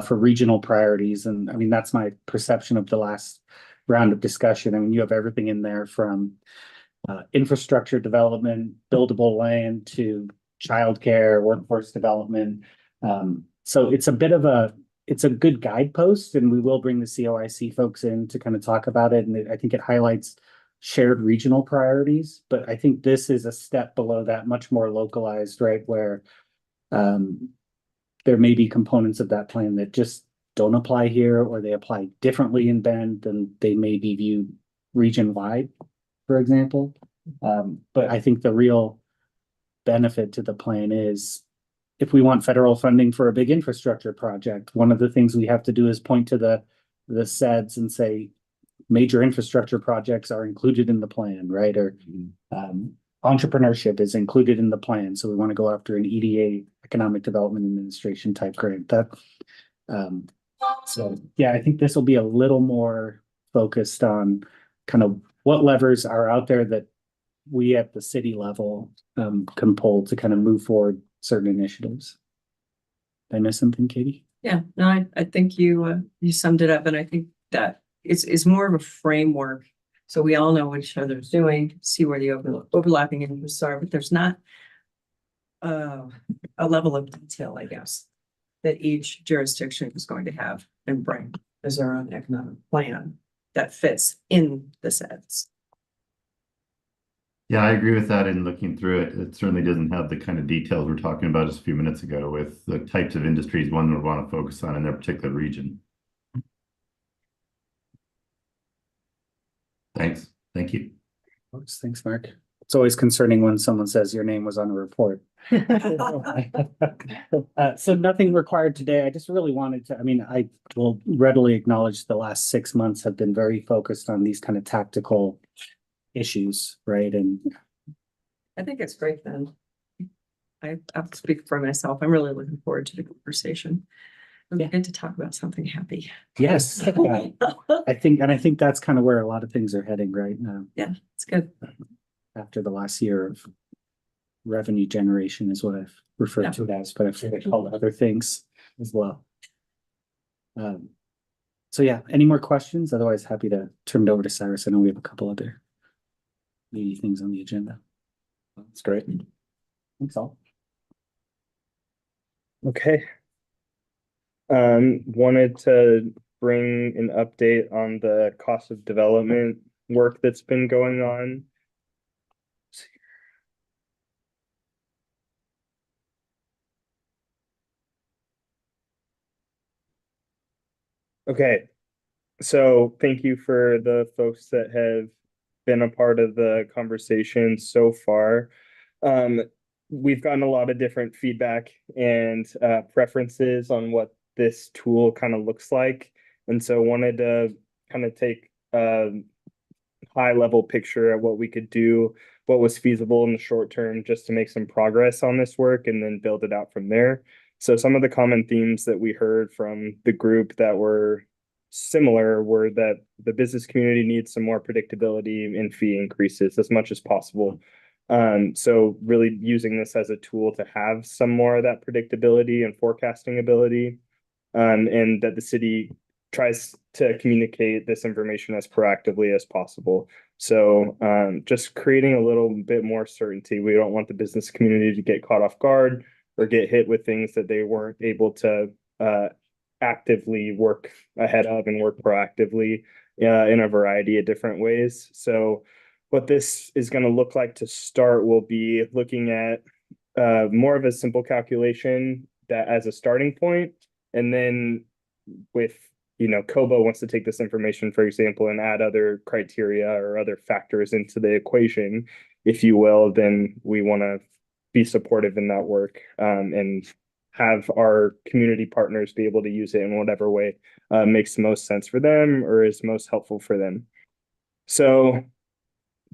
for regional priorities. And I mean, that's my perception of the last round of discussion. I mean, you have everything in there from infrastructure development, buildable land, to childcare, workforce development. So it's a bit of it's a good guidepost, and we will bring the COIC folks in to kind of talk about it. And I think it highlights shared regional priorities, but I think this is a step below that, much more localized, right? Where there may be components of that plan that just don't apply here, or they apply differently in Bend than they may be viewed region-wide, for example. But I think the real benefit to the plan is, if we want federal funding for a big infrastructure project, one of the things we have to do is point to the CEDS and say, major infrastructure projects are included in the plan, right? Or entrepreneurship is included in the plan. So we want to go after an EDA, Economic Development Administration type grant. So yeah, I think this will be a little more focused on kind of what levers are out there that we at the city level can pull to kind of move forward certain initiatives. Did I miss something, Katie? Yeah, no, I think you summed it up, and I think that it's more of a framework. So we all know what each other's doing, see where the overlapping interests are, but there's not a level of detail, I guess, that each jurisdiction is going to have and bring as their own economic plan that fits in the sets. Yeah, I agree with that. In looking through it, it certainly doesn't have the kind of details we're talking about just a few minutes ago with the types of industries one would want to focus on in their particular region. Thanks. Thank you. Thanks, Mark. It's always concerning when someone says your name was on a report. So nothing required today. I just really wanted to, I mean, I will readily acknowledge the last 6 months have been very focused on these kind of tactical issues, right? And I think it's great then. I'll speak for myself. I'm really looking forward to the conversation. We get to talk about something happy. yes, I think that's kind of where a lot of things are heading right now. Yeah, it's good. After the last year of revenue generation is what I've referred to it as, but I've heard it called other things as well. So yeah, any more questions? Otherwise, happy to turn it over to Cyrus. I know we have a couple other meaty things on the agenda. That's great. Thanks all. Okay. Wanted to bring an update on the cost of development work that's been going on. Okay, so thank you for the folks that have been a part of the conversation so far. We've gotten a lot of different feedback and preferences on what this tool kind of looks like. And so wanted to kind of take a high level picture of what we could do, what was feasible in the short term, just to make some progress on this work and then build it out from there. So some of the common themes that we heard from the group that were similar were that the business community needs some more predictability in fee increases as much as possible. So really using this as a tool to have some more of that predictability and forecasting ability, and that the city tries to communicate this information as proactively as possible. So just creating a little bit more certainty. We don't want the business community to get caught off guard or get hit with things that they weren't able to actively work ahead of and work proactively in a variety of different ways. So what this is going to look like to start will be looking at more of a simple calculation that as a starting point, and then with, COBO wants to take this information, for example, and add other criteria or other factors into the equation, if you will, then we want to be supportive in that work and have our community partners be able to use it in whatever way makes the most sense for them or is most helpful for them. So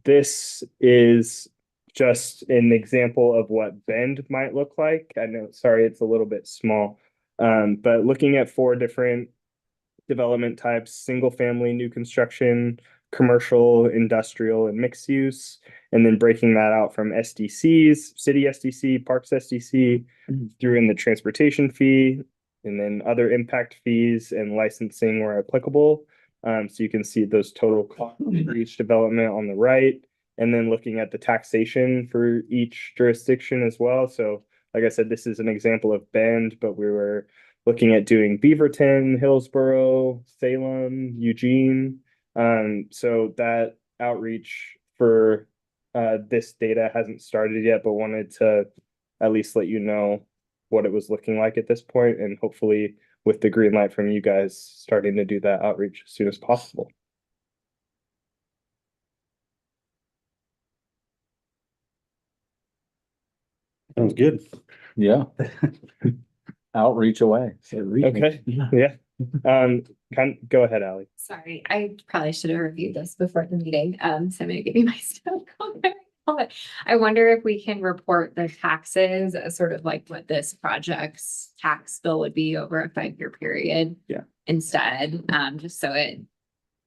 this is just an example of what Bend might look like. I know, sorry, it's a little bit small. But looking at 4 different development types: single family, new construction, commercial, industrial, and mixed use, and then breaking that out from SDCs, city SDC, parks SDC, through in the transportation fee, and then other impact fees and licensing where applicable. So you can see those total costs for each development on the right, and then looking at the taxation for each jurisdiction as well. So like I said, this is an example of Bend, but we were looking at doing Beaverton, Hillsborough, Salem, Eugene. So that outreach for this data hasn't started yet, but wanted to at least let you know what it was looking like at this point, and hopefully with the green light from you guys, starting to do that outreach as soon as possible. Sounds good. Yeah. Outreach away. Okay, yeah. Go ahead, Ally. Sorry, I probably should have reviewed this before the meeting. So I'm gonna give you my stuff. I wonder if we can report the taxes as sort of like what this project's tax bill would be over a 5-year period. Yeah. Instead, just so it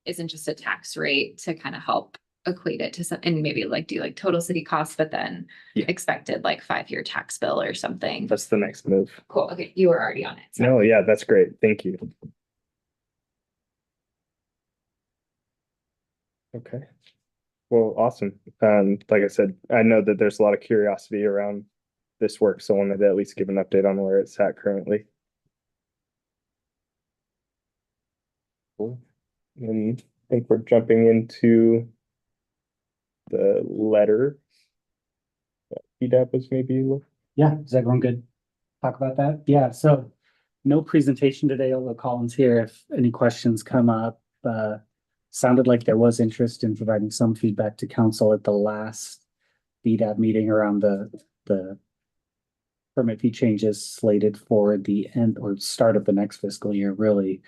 isn't just a tax rate to kind of help equate it to some, and maybe like do like total city costs, but then expected like 5-year tax bill or something. That's the next move. Cool. Okay, you were already on it. So. No, yeah, that's great. Thank you. Okay. Well, awesome. Like I said, I know that there's a lot of curiosity around this work, so I wanted to at least give an update on where it's at currently. Cool. And I think we're jumping into the letter that PDAP was maybe. Yeah, is everyone good? Talk about that? Yeah, so no presentation today, although Colin's here if any questions come up. Sounded like there was interest in providing some feedback to council at the last BDAB meeting around the permit fee changes slated for the end or start of the next fiscal year, really.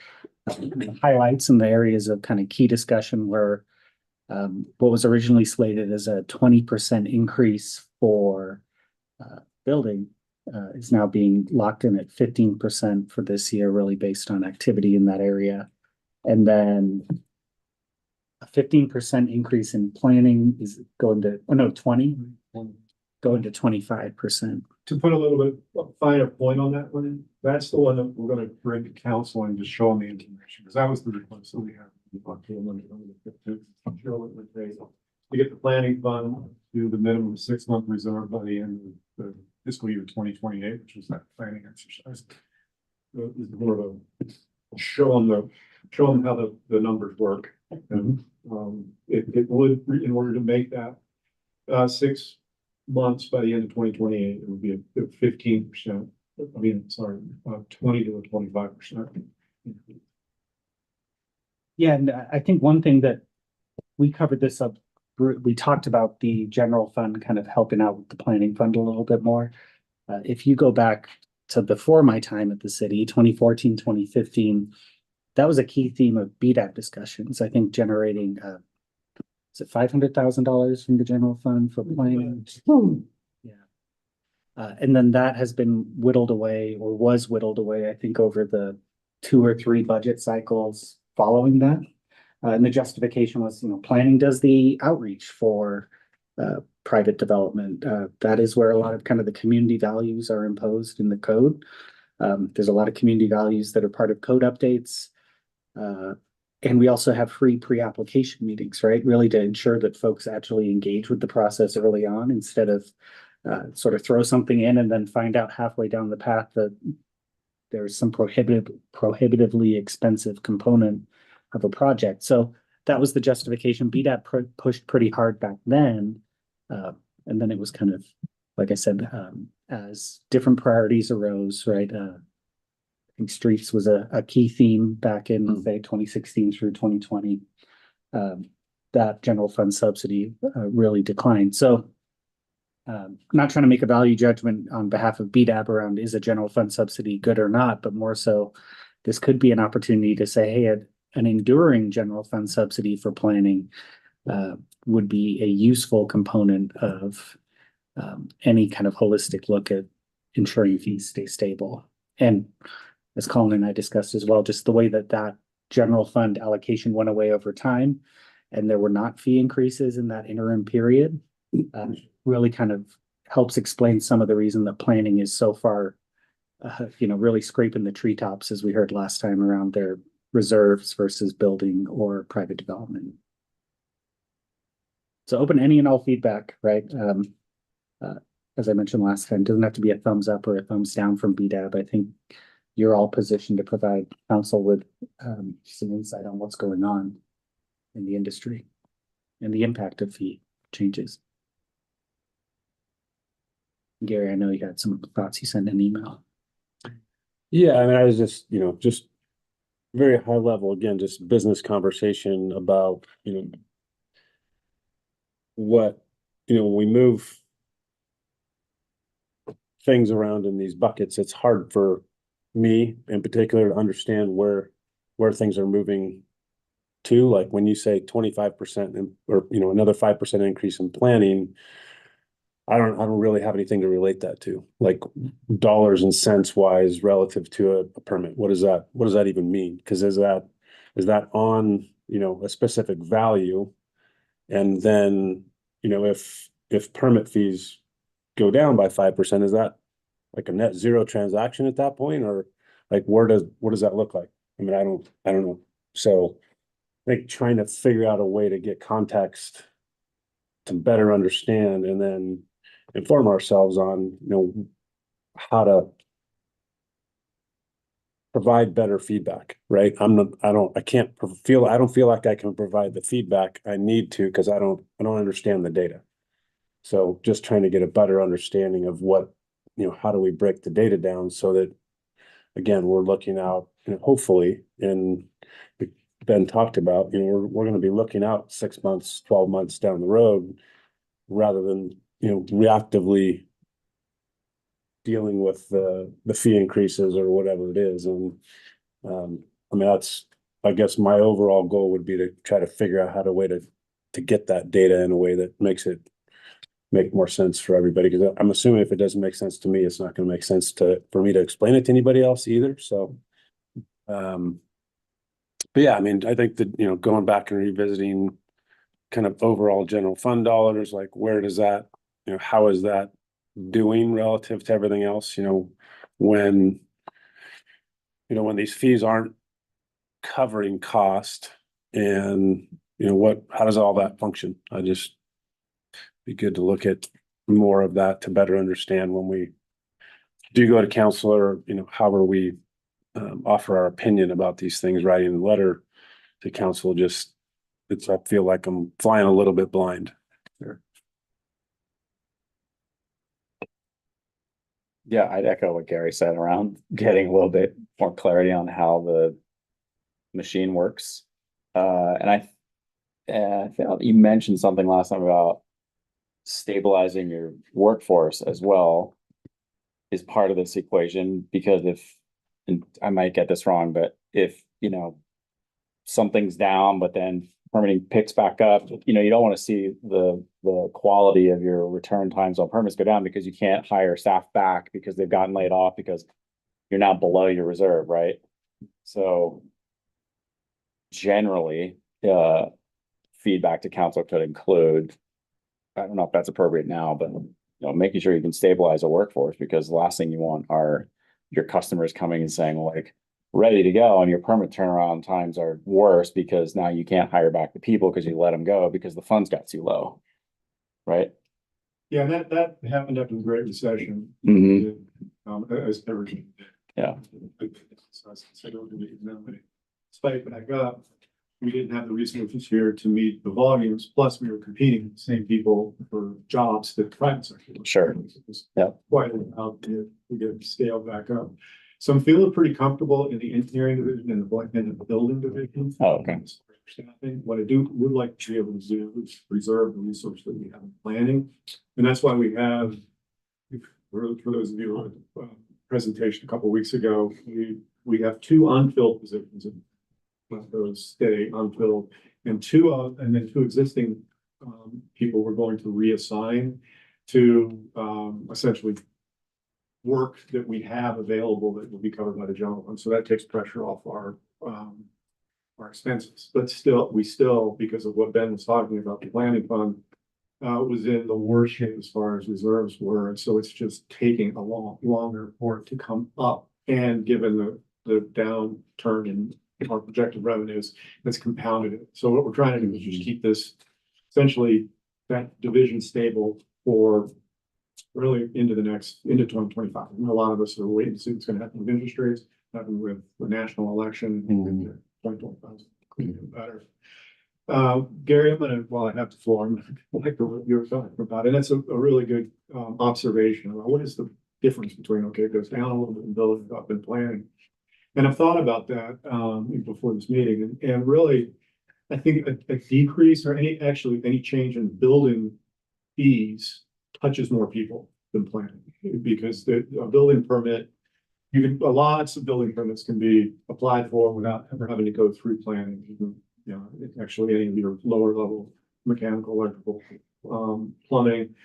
Highlights in the areas of kind of key discussion were what was originally slated as a 20% increase for building is now being locked in at 15% for this year, really based on activity in that area. And then a 15% increase in planning is going to, 20, going to 25%. To put a little bit finer point on that one, that's the one that we're gonna bring to council and just show them the information, because that was the request that we have. To get the planning fund to the minimum 6-month reserve by the end of the fiscal year 2028, which was that planning exercise. Is more of a show them how the numbers work. And it would, in order to make that 6 months by the end of 2028, it would be a 15%. I mean, sorry, 20 to a 25%. Yeah, and I think one thing that we covered this up, we talked about the general fund kind of helping out with the planning fund a little bit more. If you go back to before my time at the city, 2014, 2015, that was a key theme of BDAP discussions. I think generating, is it $500,000 from the general fund for planning? Yeah. And then that has been whittled away, or was whittled away, I think, over the 2 or 3 budget cycles following that. And the justification was, planning does the outreach for private development. That is where a lot of kind of the community values are imposed in the code. There's a lot of community values that are part of code updates. And we also have free pre-application meetings, right? Really to ensure that folks actually engage with the process early on, instead of sort of throw something in and then find out halfway down the path that there's some prohibitively expensive component of a project. So that was the justification. BDAP pushed pretty hard back then. And then it was kind of, like I said, as different priorities arose, right? I think streets was a key theme back in, say, 2016 through 2020. That general fund subsidy really declined. So not trying to make a value judgment on behalf of BDAB around is a general fund subsidy good or not, but more so this could be an opportunity to say, hey, an enduring general fund subsidy for planning would be a useful component of any kind of holistic look at ensuring fees stay stable. And as Colin and I discussed as well, just the way that that general fund allocation went away over time, and there were not fee increases in that interim period, really kind of helps explain some of the reason that planning is so far, really scraping the treetops, as we heard last time, around their reserves versus building or private development. So open any and all feedback, right? As I mentioned last time, doesn't have to be a thumbs up or a thumbs down from BDAB. I think you're all positioned to provide council with some insight on what's going on in the industry and the impact of fee changes. Gary, I know you had some thoughts. You sent an email. Yeah, I mean, I was just, just very high level, again, just business conversation about, what, when we move things around in these buckets, it's hard for me in particular to understand where things are moving to. Like when you say 25% or, another 5% increase in planning, I don't really have anything to relate that to, like dollars and cents wise relative to a permit. What does that even mean? Because is that on, a specific value? And then, if permit fees go down by 5%, is that like a net zero transaction at that point? Or like what does that look like? I mean, I don't know. So I think trying to figure out a way to get context to better understand and then inform ourselves on, how to provide better feedback, right? I don't feel like I can provide the feedback I need to, because I don't understand the data. So just trying to get a better understanding of what, how do we break the data down so that, again, we're looking out, hopefully, and Ben talked about, we're going to be looking out 6 months, 12 months down the road, rather than, reactively dealing with the fee increases or whatever it is. And I mean, that's, I guess my overall goal would be to try to figure out how to get that data in a way that makes it make more sense for everybody. Because I'm assuming if it doesn't make sense to me, it's not going to make sense for me to explain it to anybody else either. So, but yeah, I mean, I think that, going back and revisiting kind of overall general fund dollars, like where does that, how is that doing relative to everything else? When these fees aren't covering cost, and how does all that function? Be good to look at more of that to better understand when we do go to council, or however we offer our opinion about these things, writing a letter to council. I feel like I'm flying a little bit blind there. Yeah, I'd echo what Gary said around getting a little bit more clarity on how the machine works. And I felt you mentioned something last time about stabilizing your workforce as well is part of this equation, because and I might get this wrong, but if, something's down, but then permitting picks back up, you don't want to see the quality of your return times on permits go down because you can't hire staff back because they've gotten laid off because you're now below your reserve, right? So generally, feedback to council could include, I don't know if that's appropriate now, but making sure you can stabilize a workforce, because the last thing you want are your customers coming and saying, like, ready to go, and your permit turnaround times are worse because now you can't hire back the people because you let them go because the funds got too low, right? Yeah, that happened after the Great Recession. As everything did. Yeah. Spike back up. We didn't have the resources here to meet the volumes. Plus, we were competing with the same people for jobs that the private sector. Sure. Yeah. Quite out there. We get scaled back up. So I'm feeling pretty comfortable in the engineering division and the building division. Oh, okay. What I would like to be able to do is preserve the resource that we have in planning. And that's why we have, for those of you who were at the presentation a couple of weeks ago, we have 2 unfilled positions. Let those stay unfilled, and 2 existing people we're going to reassign to, essentially work that we have available that will be covered by the general fund. So that takes pressure off our expenses. But still, because of what Ben was talking about, the planning fund was in the worst shape as far as reserves were. And so it's just taking a longer for it to come up. And given the downturn in our projected revenues, that's compounded it. So what we're trying to do is just keep this, essentially, that division stable for really into 2025. And a lot of us are waiting to see what's gonna happen with interest rates, happen with the national election, and 2025 could get better. Gary, while I have the floor, I'm like what you were talking about, and that's a really good observation about what is the difference between, okay, it goes down a little bit in building, up in planning. And I've thought about that before this meeting, and really, I think a decrease or any change in building fees touches more people than planning, because a building permit, lots of building permits can be applied for without ever having to go through planning. Actually, any of your lower level mechanical, electrical, plumbing,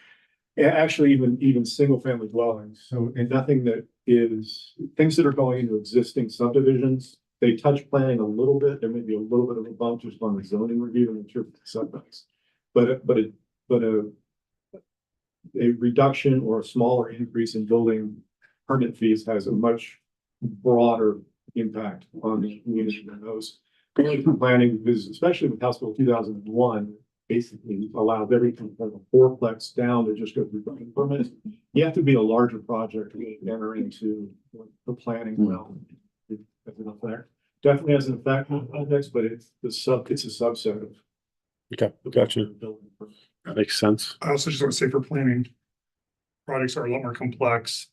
actually even single family dwellings. So, and nothing that is things that are going into existing subdivisions, they touch planning a little bit. There may be a little bit of a bump just on the zoning review and interpret setbacks, but a reduction or a smaller increase in building permit fees has a much broader impact on the community than those. Planning, because especially with House Bill 2001, basically allows everything from a fourplex down to just go through building permits. You have to be a larger project to enter into the planning realm. There definitely has an effect on projects, but it's a subset of. Okay, gotcha. That makes sense. I also just want to say for planning, projects are a lot more complex.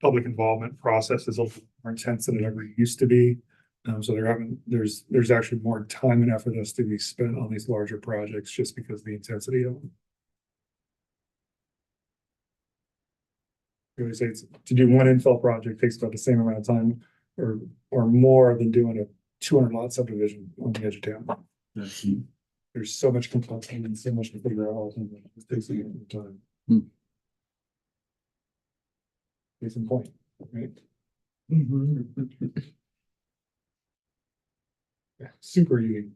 Public involvement process is a little more intense than it ever used to be. So there's actually more time and effort that's to be spent on these larger projects just because of the intensity of them. I would say to do one infill project takes about the same amount of time or more than doing a 200 lot subdivision on the edge of town. There's so much complexity and so much to figure out, and it takes a lot of time. Case in point, right? Yeah, super unique.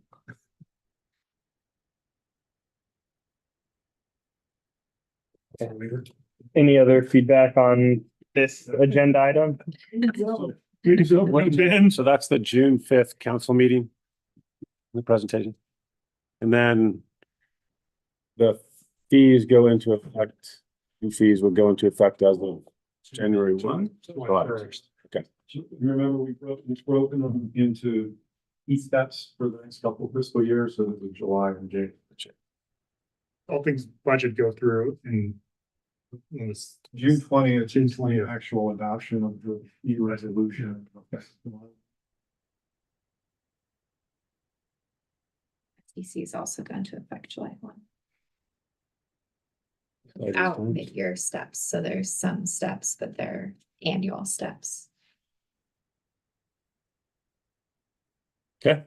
Any other feedback on this agenda item? So that's the June 5th council meeting, the presentation. And then the fees go into effect, new fees will go into effect as of January 1. Okay. Remember, we've broken them into steps for the next couple of fiscal years, so this is July and January. All things budget go through in June 20th, actual adoption of the e-resolution. SDC is also going to affect July 1. Without mid-year steps, so there's some steps, but they're annual steps. Okay.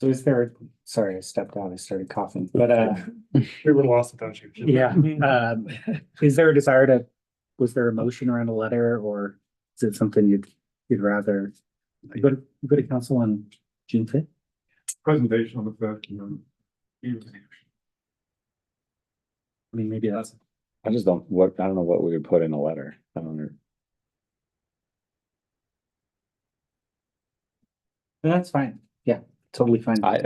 So is there, sorry, I stepped out, I started coughing, but We were lost without you. yeah, is there a desire was there a motion around a letter, or is it something you'd rather go to council on June 5th? Presentation on the fact, I mean, maybe that's. I don't know what we would put in a letter. I don't know. That's fine. Yeah, totally fine. I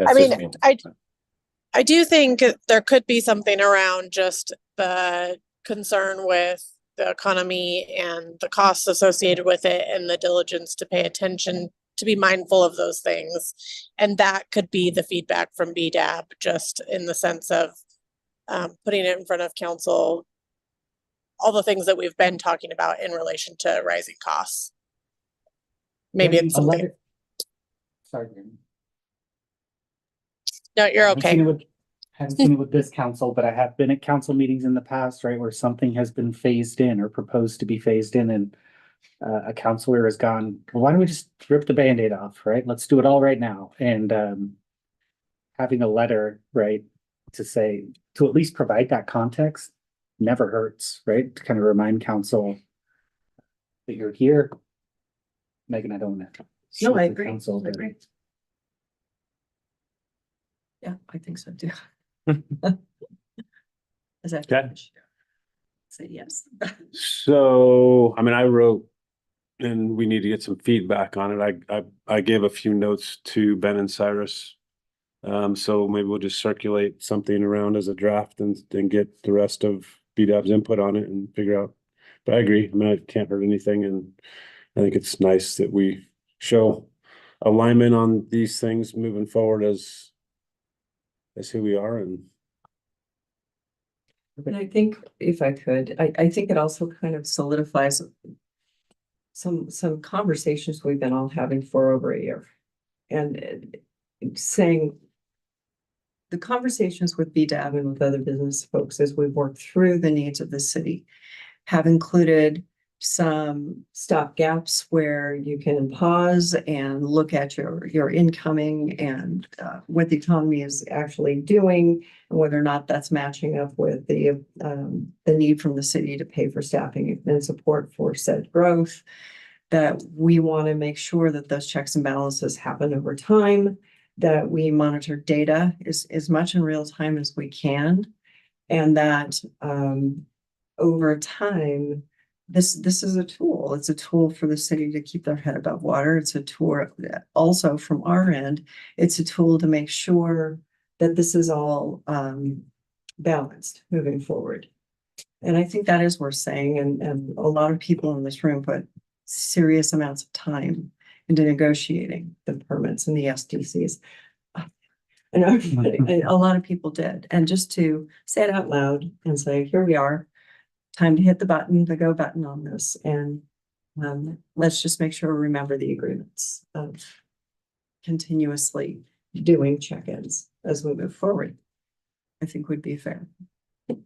do think there could be something around just the concern with the economy and the costs associated with it and the diligence to pay attention, to be mindful of those things. And that could be the feedback from BDAB, just in the sense of putting it in front of council, all the things that we've been talking about in relation to rising costs. Maybe it's something. Sorry. No, you're okay. Haven't seen it with this council, but I have been at council meetings in the past, right, where something has been phased in or proposed to be phased in, and a counselor has gone, well, why don't we just rip the Band-Aid off, right? Let's do it all right now. And having a letter, right, to say, to at least provide that context never hurts, right? To kind of remind council that you're here. Megan, I don't want to. No, I speak for agree. council, I but- agree. Yeah, I think so too. Is that? Okay. Say yes. So, I mean, I wrote, and we need to get some feedback on it. I gave a few notes to Ben and Cyrus. So maybe we'll just circulate something around as a draft and then get the rest of BDAB's input on it and figure out. But I agree. I mean, it can't hurt anything, and I think it's nice that we show alignment on these things moving forward as who we are. And And I think if I could, I think it also kind of solidifies some conversations we've been all having for over a year. And saying the conversations with BDAB and with other business folks as we've worked through the needs of the city have included some stop gaps where you can pause and look at your incoming and what the economy is actually doing and whether or not that's matching up with the need from the city to pay for staffing and support for said growth. That we want to make sure that those checks and balances happen over time, that we monitor data as much in real time as we can, and that over time, this is a tool. It's a tool for the city to keep their head above water. It's a tool also from our end. It's a tool to make sure that this is all balanced moving forward. And I think that is worth saying. And a lot of people in this room put serious amounts of time into negotiating the permits and the SDCs. And a lot of people did. And just to say it out loud and say, here we are, time to hit the button, the go button on this. And let's just make sure we remember the agreements of continuously doing check-ins as we move forward. I think would be fair. And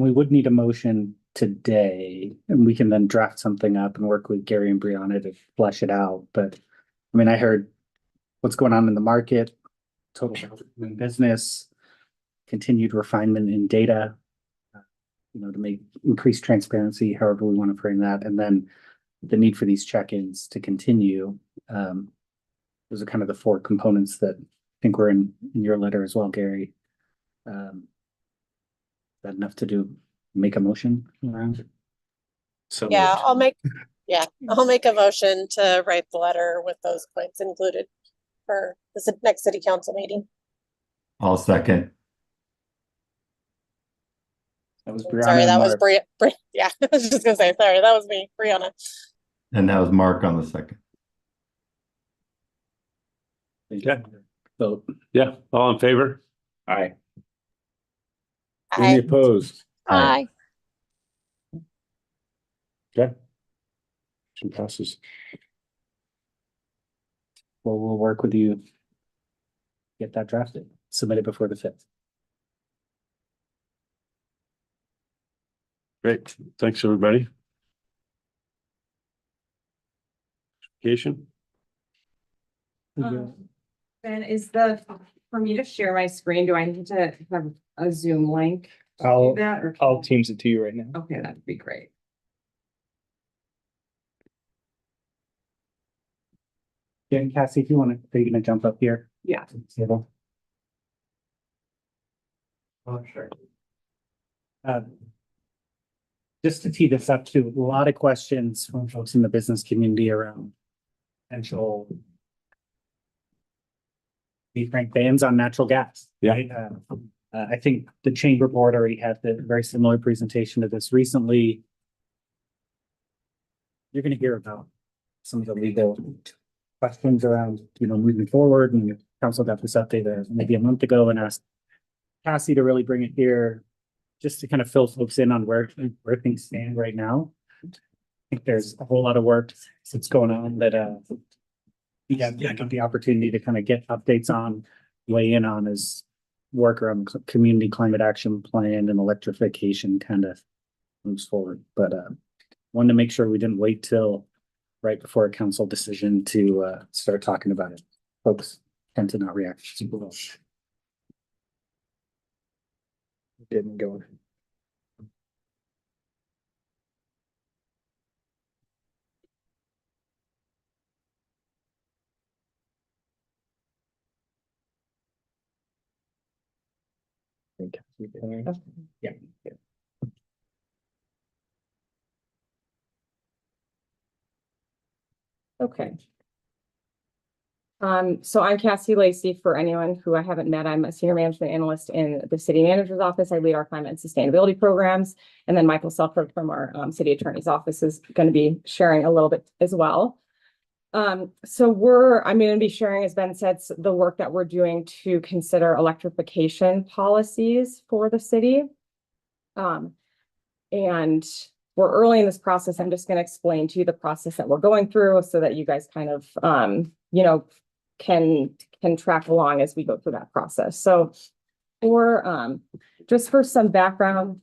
we would need a motion today, and we can then draft something up and work with Gary and Brianna to flesh it out. But I mean, I heard what's going on in the market, total in business, continued refinement in data, to make increased transparency, however we want to frame that, and then the need for these check-ins to continue. Those are kind of the four components that I think were in your letter as well, Gary. Is that enough to make a motion around? so. Yeah, I'll make a motion to write the letter with those points included for the next city council meeting. I'll second. That was Brianna. Sorry, that was Mark. yeah, I was just gonna say, sorry, that was me, Brianna. And that was Mark on the second. Okay. So Yeah, all in favor? aye. Any opposed? Aye. Okay. Motion passes. Well, we'll work with you. Get that drafted, submit it before the 5th. Great. Thanks, everybody. Application? Ben, for me to share my screen, do I need to have a Zoom link? to do I'll that, or I'll Teams it to you right now. Okay, that'd be great. Yeah, and Cassie, if you want to, are you gonna jump up here? Yeah. to the table? Oh, sure. Just to tee this up too, a lot of questions from folks in the business community around potential be frank, bans on natural gas. Yeah. Right? I think the chamber board already had a very similar presentation to this recently. You're gonna hear about some of the legal questions around, moving forward, and council got this update maybe a month ago and asked Cassie to really bring it here just to kind of fill folks in on where things stand right now. I think there's a whole lot of work that's going on that got the opportunity to kind of get updates on, weigh in on as work around community climate action plan and electrification kind of moves forward. But wanted to make sure we didn't wait till right before a council decision to start talking about it. Folks tend to not react super well. didn't go. Yeah. Okay. So I'm Cassie Lacey. For anyone who I haven't met, I'm a senior management analyst in the city manager's office. I lead our climate and sustainability programs. And then Michael Selford from our city attorney's office is going to be sharing a little bit as well. I'm going to be sharing, as Ben said, the work that we're doing to consider electrification policies for the city. And we're early in this process. I'm just going to explain to you the process that we're going through so that you guys kind of, can track along as we go through that process. So just for some background,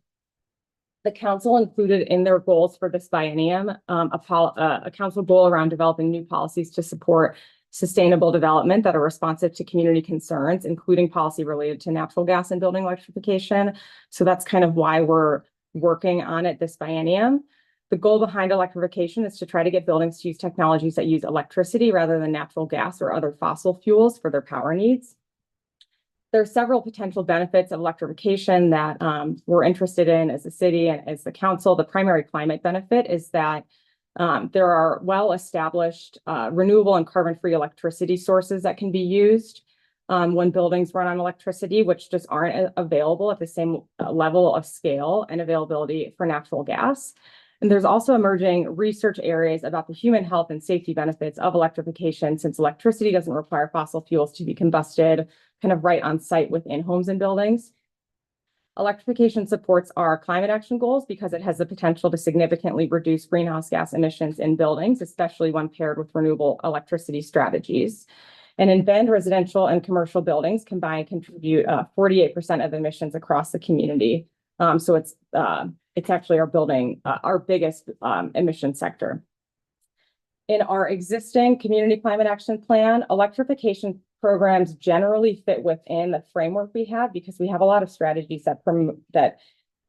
the council included in their goals for this biennium, a council goal around developing new policies to support sustainable development that are responsive to community concerns, including policy related to natural gas and building electrification. So that's kind of why we're working on it this biennium. The goal behind electrification is to try to get buildings to use technologies that use electricity rather than natural gas or other fossil fuels for their power needs. There are several potential benefits of electrification that we're interested in as a city and as the council. The primary climate benefit is that there are well-established renewable and carbon-free electricity sources that can be used when buildings run on electricity, which just aren't available at the same level of scale and availability for natural gas. And there's also emerging research areas about the human health and safety benefits of electrification, since electricity doesn't require fossil fuels to be combusted kind of right on site within homes and buildings. Electrification supports our climate action goals because it has the potential to significantly reduce greenhouse gas emissions in buildings, especially when paired with renewable electricity strategies. And in Bend, residential and commercial buildings combined contribute 48% of emissions across the community. So it's actually our biggest emission sector. In our existing community climate action plan, electrification programs generally fit within the framework we have because we have a lot of strategies that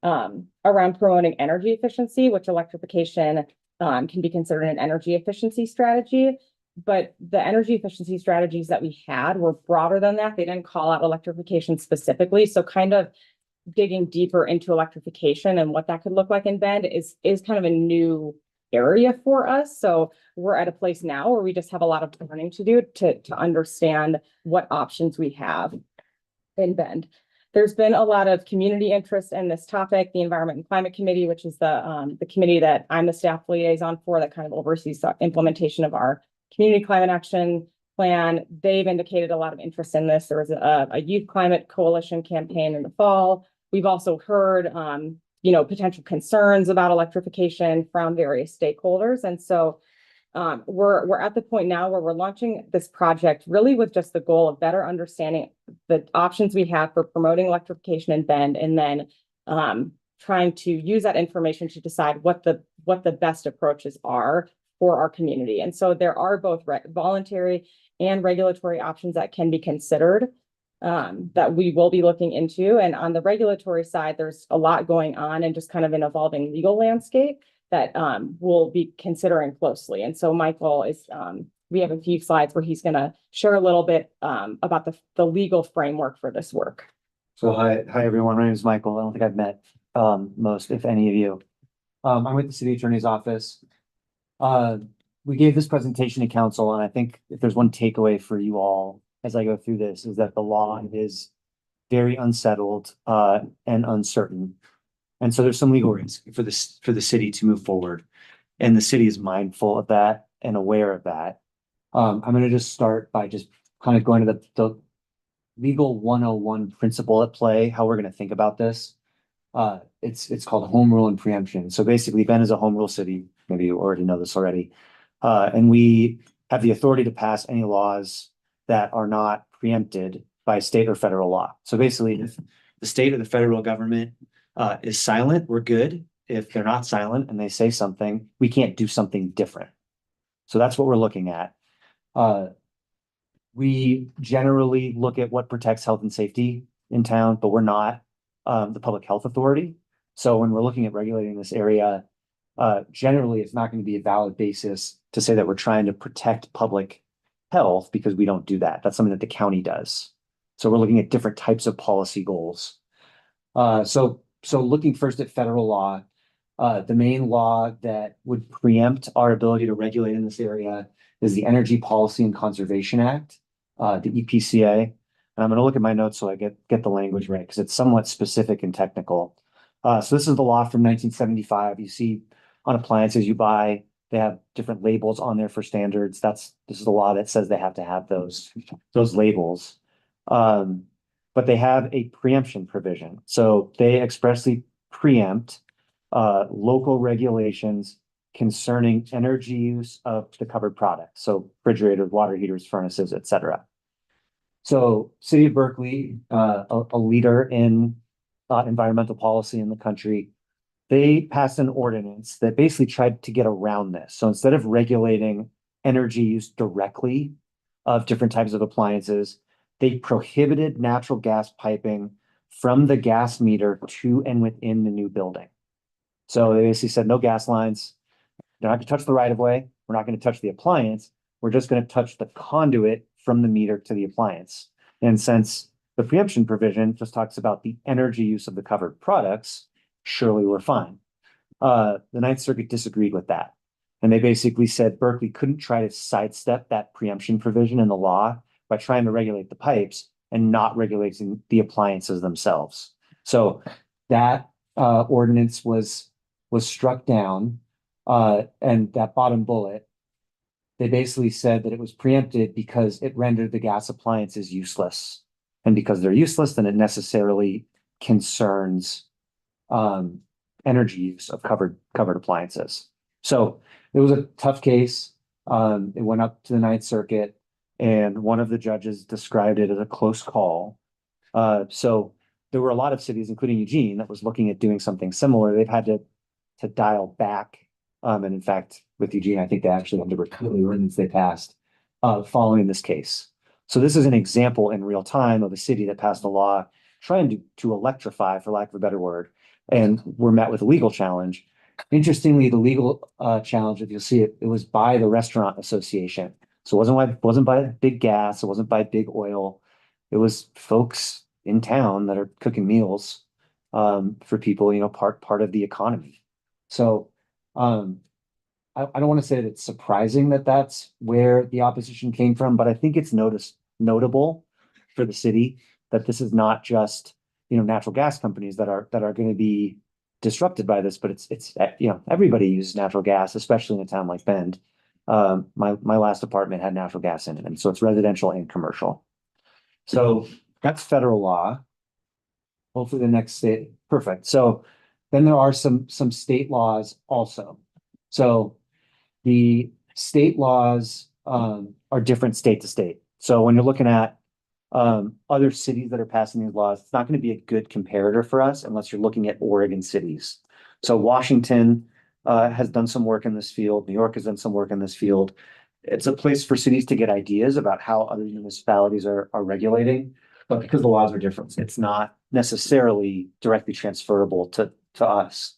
around promoting energy efficiency, which electrification can be considered an energy efficiency strategy. But the energy efficiency strategies that we had were broader than that. They didn't call out electrification specifically. So kind of digging deeper into electrification and what that could look like in Bend is kind of a new area for us. So we're at a place now where we just have a lot of learning to do to understand what options we have in Bend. There's been a lot of community interest in this topic. The Environment and Climate Committee, which is the committee that I'm the staff liaison for, that kind of oversees the implementation of our community climate action plan. They've indicated a lot of interest in this. There was a youth climate coalition campaign in the fall. We've also heard potential concerns about electrification from various stakeholders. And so we're at the point now where we're launching this project really with just the goal of better understanding the options we have for promoting electrification in Bend, and then trying to use that information to decide what the best approaches are for our community. And so there are both voluntary and regulatory options that can be considered that we will be looking into. And on the regulatory side, there's a lot going on and just kind of an evolving legal landscape that we'll be considering closely. And so Michael we have a few slides where he's going to share a little bit about the legal framework for this work. So hi everyone, my name is Michael. I don't think I've met most, if any of you. I'm with the city attorney's office. We gave this presentation to council, and I think if there's one takeaway for you all as I go through this is that the law is very unsettled and uncertain. And so there's some legal risk for the city to move forward. And the city is mindful of that and aware of that. I'm going to just start by just kind of going to the legal 101 principle at play, how we're going to think about this. It's called home rule and preemption. So basically, Bend is a home rule city. Maybe you already know this already. And we have the authority to pass any laws that are not preempted by state or federal law. So basically, if the state or the federal government is silent, we're good. If they're not silent and they say something, we can't do something different. So that's what we're looking at. We generally look at what protects health and safety in town, but we're not the Public Health Authority. So when we're looking at regulating this area, generally, it's not going to be a valid basis to say that we're trying to protect public health because we don't do that. That's something that the county does. So we're looking at different types of policy goals. So looking first at federal law, the main law that would preempt our ability to regulate in this area is the Energy Policy and Conservation Act, the EPCA. And I'm going to look at my notes so I get the language right because it's somewhat specific and technical. So this is the law from 1975. You see on appliances you buy, they have different labels on there for standards. This is the law that says they have to have those labels. But they have a preemption provision. So they expressly preempt local regulations concerning energy use of the covered products. So refrigerators, water heaters, furnaces, et cetera. So City of Berkeley, a leader in environmental policy in the country, they passed an ordinance that basically tried to get around this. So instead of regulating energy use directly of different types of appliances, they prohibited natural gas piping from the gas meter to and within the new building. So they basically said no gas lines. They're not going to touch the right of way. We're not going to touch the appliance. We're just going to touch the conduit from the meter to the appliance. And since the preemption provision just talks about the energy use of the covered products, surely we're fine. The Ninth Circuit disagreed with that. And they basically said Berkeley couldn't try to sidestep that preemption provision in the law by trying to regulate the pipes and not regulating the appliances themselves. So that ordinance was struck down. And that bottom bullet, they basically said that it was preempted because it rendered the gas appliances useless. And because they're useless, then it necessarily concerns energy use of covered appliances. So it was a tough case. It went up to the Ninth Circuit, and one of the judges described it as a close call. So there were a lot of cities, including Eugene, that was looking at doing something similar. They've had to dial back. And in fact, with Eugene, I think they actually had to repeal the ordinance they passed following this case. So this is an example in real time of a city that passed a law trying to electrify, for lack of a better word, and were met with a legal challenge. Interestingly, the legal challenge, if you'll see it, it was by the Restaurant Association. So it wasn't by big gas, it wasn't by big oil. It was folks in town that are cooking meals for people, part of the economy. So I don't want to say that it's surprising that that's where the opposition came from, but I think it's notable for the city that this is not just natural gas companies that are going to be disrupted by this, but it's everybody uses natural gas, especially in a town like Bend. My last apartment had natural gas in it, and so it's residential and commercial. So that's federal law. Hopefully the next state, perfect. So then there are some state laws also. So the state laws are different state to state. So when you're looking at other cities that are passing these laws, it's not going to be a good comparator for us unless you're looking at Oregon cities. So Washington has done some work in this field. New York has done some work in this field. It's a place for cities to get ideas about how other municipalities are regulating, but because the laws are different, it's not necessarily directly transferable to us.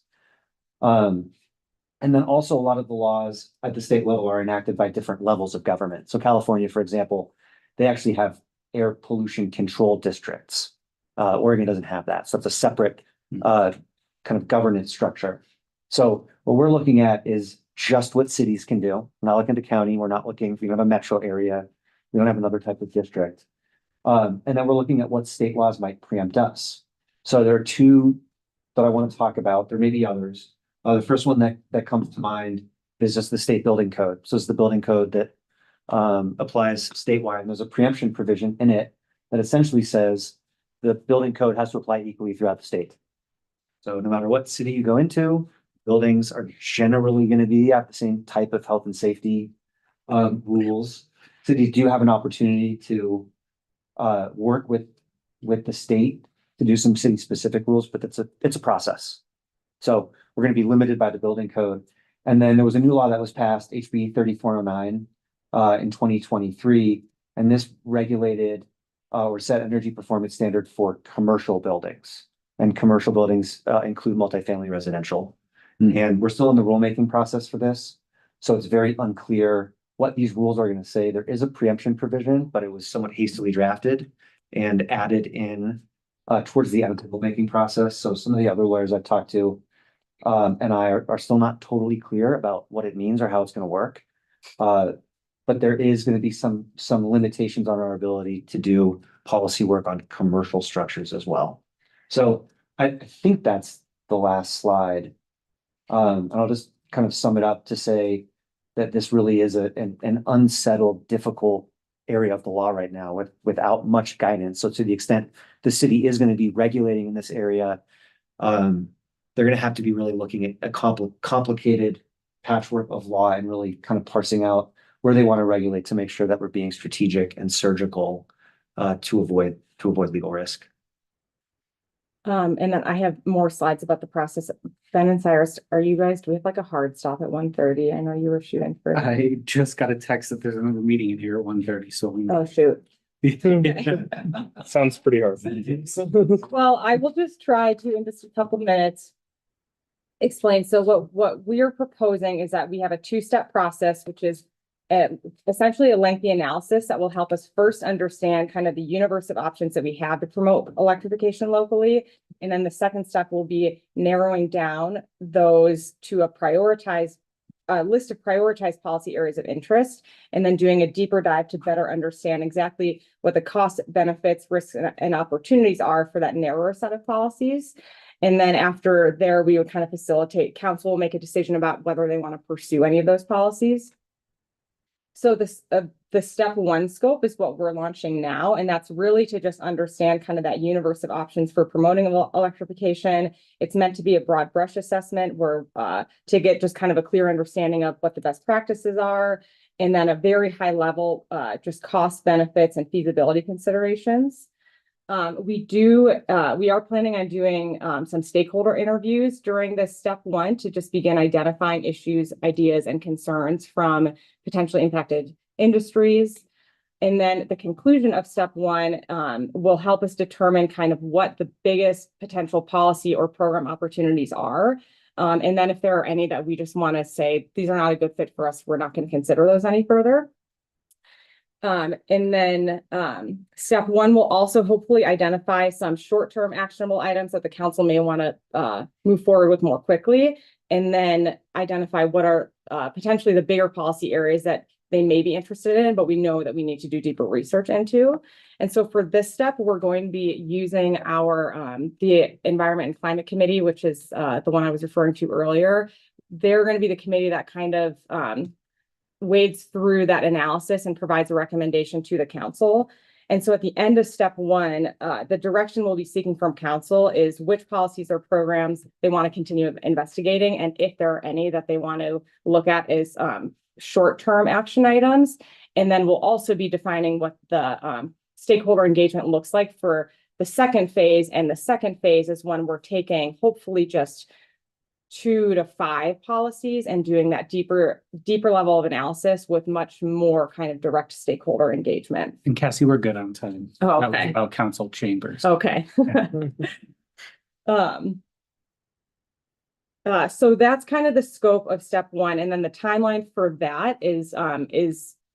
And then also a lot of the laws at the state level are enacted by different levels of government. So California, for example, they actually have air pollution control districts. Oregon doesn't have that. So it's a separate kind of governance structure. So what we're looking at is just what cities can do. We're not looking to county. We don't have a metro area. We don't have another type of district. And then we're looking at what state laws might preempt us. So there are two that I want to talk about. There may be others. The first one that comes to mind is just the state building code. So it's the building code that applies statewide. And there's a preemption provision in it that essentially says the building code has to apply equally throughout the state. So no matter what city you go into, buildings are generally going to be at the same type of health and safety rules. Cities do have an opportunity to work with the state to do some city specific rules, but it's a process. So we're going to be limited by the building code. And then there was a new law that was passed, HB 3409 in 2023. And this regulated or set energy performance standard for commercial buildings. and commercial buildings include multifamily residential. And we're still in the rulemaking process for this. So it's very unclear what these rules are going to say. There is a preemption provision, but it was somewhat hastily drafted and added in towards the end of the rulemaking process. So some of the other lawyers I've talked to and I are still not totally clear about what it means or how it's going to work. But there is going to be some limitations on our ability to do policy work on commercial structures as well. So I think that's the last slide. And I'll just kind of sum it up to say that this really is an unsettled, difficult area of the law right now without much guidance. So to the extent the city is going to be regulating in this area, they're going to have to be really looking at a complicated patchwork of law and really kind of parsing out where they want to regulate to make sure that we're being strategic and surgical to avoid legal risk. And then I have more slides about the process. Ben and Cyrus, do we have like a hard stop at 1:30? I know you were shooting for. I just got a text that there's another meeting in here at 1:30, so. Oh, shoot. Sounds pretty hard. Well, I will just try to, in just a couple minutes, explain. So what we are proposing is that we have a two-step process, which is essentially a lengthy analysis that will help us first understand kind of the universe of options that we have to promote electrification locally. And then the second step will be narrowing down those to a list of prioritized policy areas of interest, and then doing a deeper dive to better understand exactly what the cost, benefits, risks, and opportunities are for that narrower set of policies. And then after there, we would kind of facilitate, council will make a decision about whether they want to pursue any of those policies. So the step one scope is what we're launching now, and that's really to just understand kind of that universe of options for promoting electrification. It's meant to be a broad brush assessment where to get just kind of a clear understanding of what the best practices are, and then a very high level just cost, benefits, and feasibility considerations. We are planning on doing some stakeholder interviews during this step one to just begin identifying issues, ideas, and concerns from potentially impacted industries. And then the conclusion of step one will help us determine kind of what the biggest potential policy or program opportunities are. And then if there are any that we just want to say, these are not a good fit for us, we're not going to consider those any further. And then step one will also hopefully identify some short-term actionable items that the council may want to move forward with more quickly, and then identify what are potentially the bigger policy areas that they may be interested in, but we know that we need to do deeper research into. And so for this step, we're going to be using our the Environment and Climate Committee, which is the one I was referring to earlier. They're going to be the committee that kind of wades through that analysis and provides a recommendation to the council. And so at the end of step one, the direction we'll be seeking from council is which policies or programs they want to continue investigating, and if there are any that they want to look at as short-term action items. And then we'll also be defining what the stakeholder engagement looks like for the second phase. And the second phase is when we're taking hopefully just 2 to 5 policies and doing that deeper level of analysis with much more kind of direct stakeholder engagement. And Cassie, we're good on time. Oh, That was okay. about council chambers. Okay. So that's kind of the scope of step one. And then the timeline for that is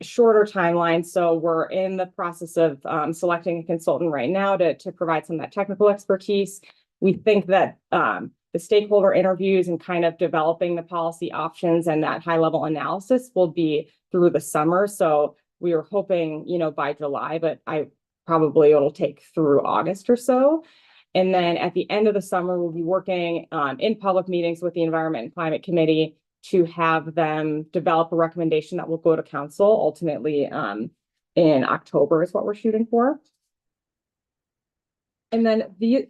shorter timeline. So we're in the process of selecting a consultant right now to provide some of that technical expertise. We think that the stakeholder interviews and kind of developing the policy options and that high level analysis will be through the summer. So we are hoping, by July, but it'll take through August or so. And then at the end of the summer, we'll be working in public meetings with the Environment and Climate Committee to have them develop a recommendation that will go to council ultimately in October is what we're shooting for. And then these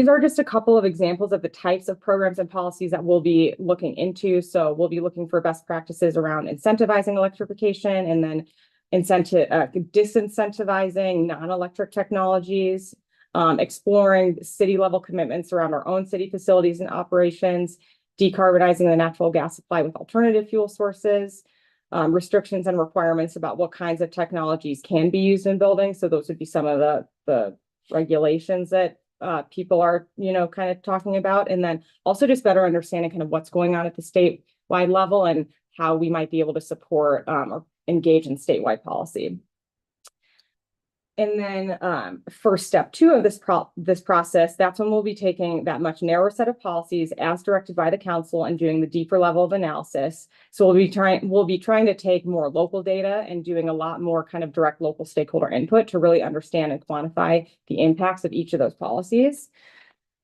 are just a couple of examples of the types of programs and policies that we'll be looking into. So we'll be looking for best practices around incentivizing electrification, and then disincentivizing non-electric technologies, exploring city level commitments around our own city facilities and operations, decarbonizing the natural gas supply with alternative fuel sources, restrictions and requirements about what kinds of technologies can be used in buildings. So those would be some of the regulations that people are, kind of talking about, and then also just better understanding kind of what's going on at the statewide level and how we might be able to support or engage in statewide policy. And then for step 2 of this process, that's when we'll be taking that much narrower set of policies as directed by the council and doing the deeper level of analysis. So we'll be trying to take more local data and doing a lot more kind of direct local stakeholder input to really understand and quantify the impacts of each of those policies.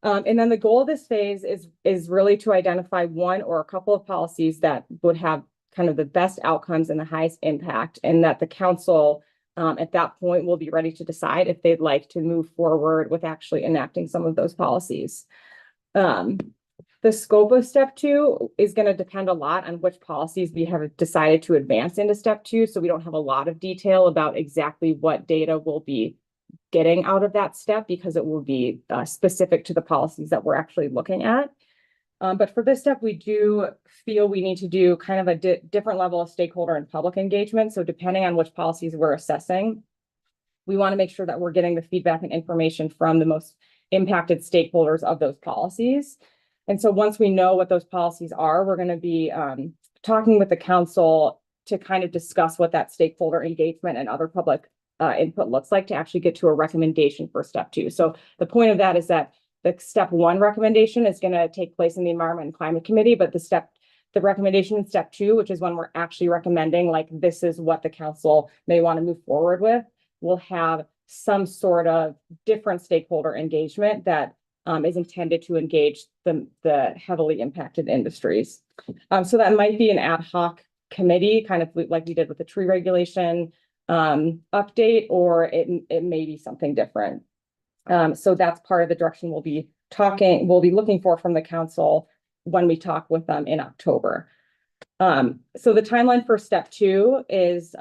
And then the goal of this phase is really to identify one or a couple of policies that would have kind of the best outcomes and the highest impact, and that the council at that point will be ready to decide if they'd like to move forward with actually enacting some of those policies. The scope of step 2 is going to depend a lot on which policies we have decided to advance into step 2. So we don't have a lot of detail about exactly what data we'll be getting out of that step, because it will be specific to the policies that we're actually looking at. But for this step, we do feel we need to do kind of a different level of stakeholder and public engagement. So depending on which policies we're assessing, we want to make sure that we're getting the feedback and information from the most impacted stakeholders of those policies. And so once we know what those policies are, we're going to be talking with the council to kind of discuss what that stakeholder engagement and other public input looks like to actually get to a recommendation for step 2. So the point of that is that the step 1 recommendation is going to take place in the Environment and Climate Committee, but the recommendation in step 2, which is when we're actually recommending, like, this is what the council may want to move forward with, will have some sort of different stakeholder engagement that is intended to engage the heavily impacted industries. So that might be an ad hoc committee, kind of like we did with the tree regulation update, or it may be something different. So that's part of the direction we'll be looking for from the council when we talk with them in October. So the timeline for step 2 is,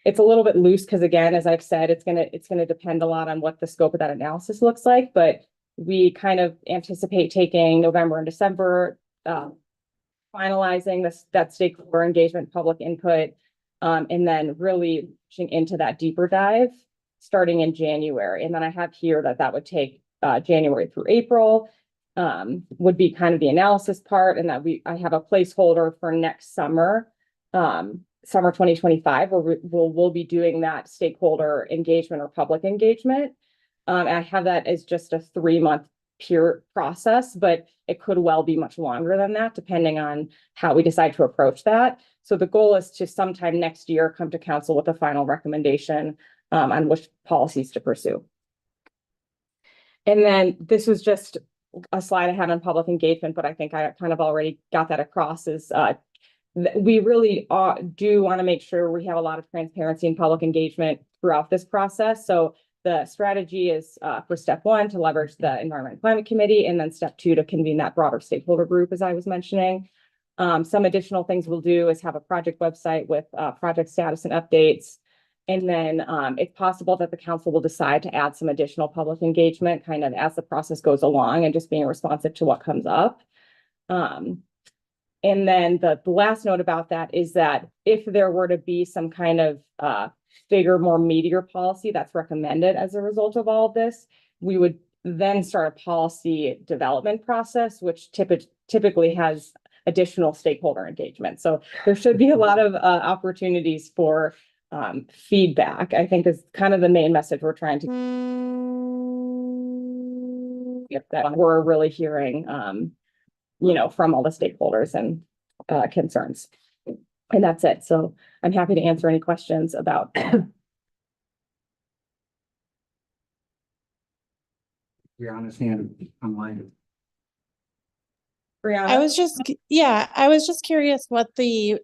it's a little bit loose because, again, as I've said, it's gonna depend a lot on what the scope of that analysis looks like, but we kind of anticipate taking November and December, finalizing that stakeholder engagement, public input, and then really pushing into that deeper dive starting in January. And then I have here that would take January through April, would be kind of the analysis part, and that I have a placeholder for next summer, summer 2025, where we'll be doing that stakeholder engagement or public engagement. And I have that as just a 3-month peer process, but it could well be much longer than that, depending on how we decide to approach that. So the goal is to sometime next year come to council with a final recommendation on which policies to pursue. And then this was just a slide I had on public engagement, but I think I kind of already got that across, is we really do want to make sure we have a lot of transparency and public engagement throughout this process. So the strategy is for step 1 to leverage the Environment and Climate Committee, and then step 2 to convene that broader stakeholder group, as I was mentioning. Some additional things we'll do is have a project website with project status and updates. And then it's possible that the council will decide to add some additional public engagement kind of as the process goes along, and just being responsive to what comes up. And then the last note about that is that if there were to be some kind of bigger, more meatier policy that's recommended as a result of all of this, we would then start a policy development process, which typically has additional stakeholder engagement. So there should be a lot of opportunities for feedback, I think, is kind of the main message we're trying to get, that we're really hearing, from all the stakeholders and concerns. And that's it. So I'm happy to answer any questions about. Brianna's hand online. Brianna? I was just curious what the,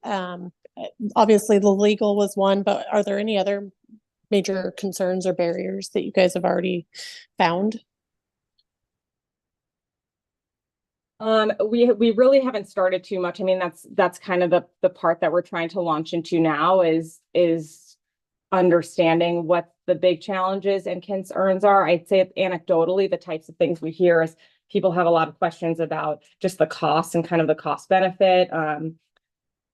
obviously the legal was one, but are there any other major concerns or barriers that you guys have already found? We really haven't started too much. I mean, that's kind of the part that we're trying to launch into now is understanding what the big challenges and concerns are. I'd say anecdotally, the types of things we hear is people have a lot of questions about just the cost and kind of the cost benefit.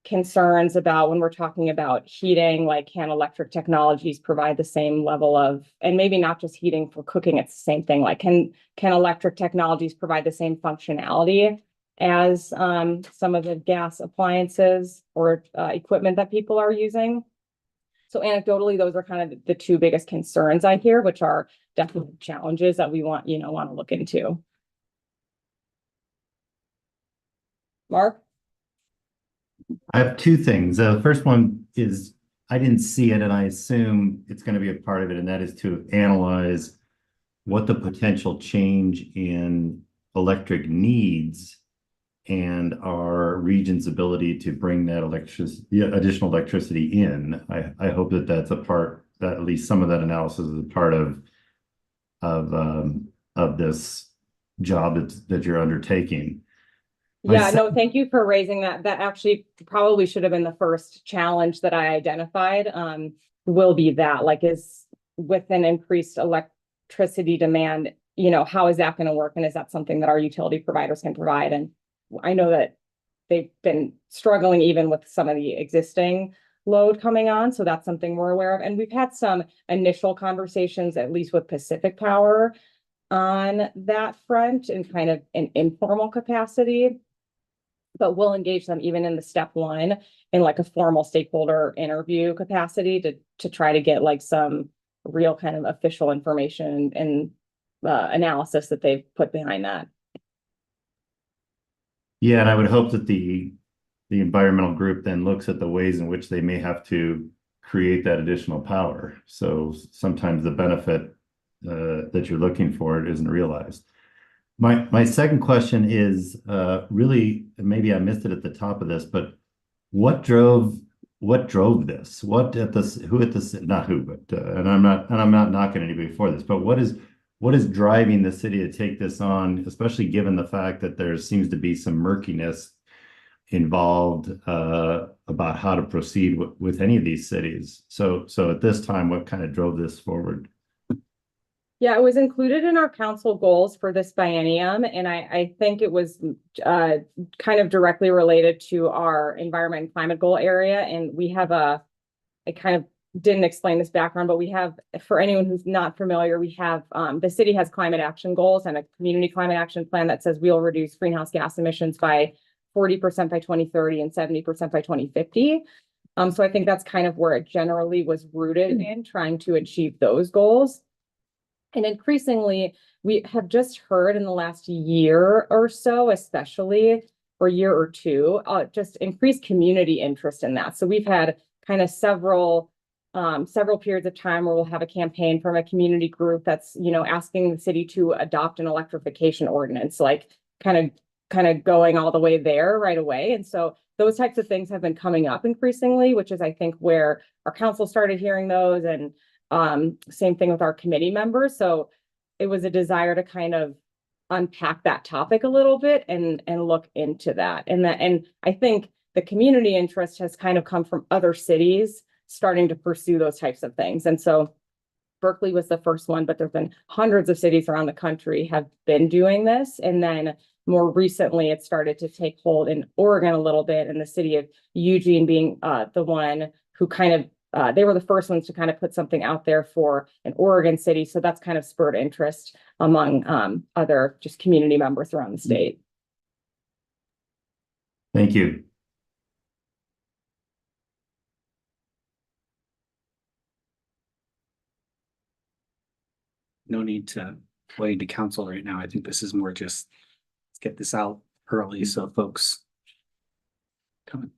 concerns about when we're talking about heating, like can electric technologies provide the same level of, and maybe not just heating for cooking, it's the same thing, like can electric technologies provide the same functionality as some of the gas appliances or equipment that people are using? So anecdotally, those are kind of the two biggest concerns I hear, which are definitely challenges that we want to look into. Mark? I have two things. The first one is I didn't see it, and I assume it's going to be a part of it, and that is to analyze what the potential change in electric needs and our region's ability to bring that additional electricity in. I hope that that's a part, that at least some of that analysis is a part of this job that you're undertaking. Yeah, no, thank you for raising that. That actually probably should have been the first challenge that I identified. Will be that, like, is with an increased electricity demand, how is that going to work? And is that something that our utility providers can provide? And I know that they've been struggling even with some of the existing load coming on. So that's something we're aware of. And we've had some initial conversations, at least with Pacific Power, on that front in kind of an informal capacity. But we'll engage them even in the step one in like a formal stakeholder interview capacity to try to get like some real kind of official information and analysis that they've put behind that. Yeah, and I would hope that the environmental group then looks at the ways in which they may have to create that additional power. So sometimes the benefit that you're looking for isn't realized. My second question is really, maybe I missed it at the top of this, but what drove this? And I'm not knocking anybody for this, but what is driving the city to take this on, especially given the fact that there seems to be some murkiness involved about how to proceed with any of these cities. So at this time, what kind of drove this forward? Yeah, it was included in our council goals for this biennium, and I think it was kind of directly related to our environment and climate goal area. And we have I kind of didn't explain this background, but we have, for anyone who's not familiar, we have the city has climate action goals and a community climate action plan that says we'll reduce greenhouse gas emissions by 40% by 2030 and 70% by 2050. So I think that's kind of where it generally was rooted in trying to achieve those goals. And increasingly, we have just heard in the last year or so, especially, or year or two, just increased community interest in that. So we've had kind of several periods of time where we'll have a campaign from a community group that's, asking the city to adopt an electrification ordinance, like kind of going all the way there right away. And so those types of things have been coming up increasingly, which is, I think, where our council started hearing those, and same thing with our committee members. So it was a desire to kind of unpack that topic a little bit and look into that. And I think the community interest has kind of come from other cities starting to pursue those types of things. And so Berkeley was the first one, but there's been hundreds of cities around the country have been doing this. And then more recently, it started to take hold in Oregon a little bit, and the city of Eugene being the one who kind of they were the first ones to kind of put something out there for an Oregon city. So that's kind of spurred interest among other just community members around the state. Thank you. No need to wait to council right now. I think this is more just let's get this out early so folks come in.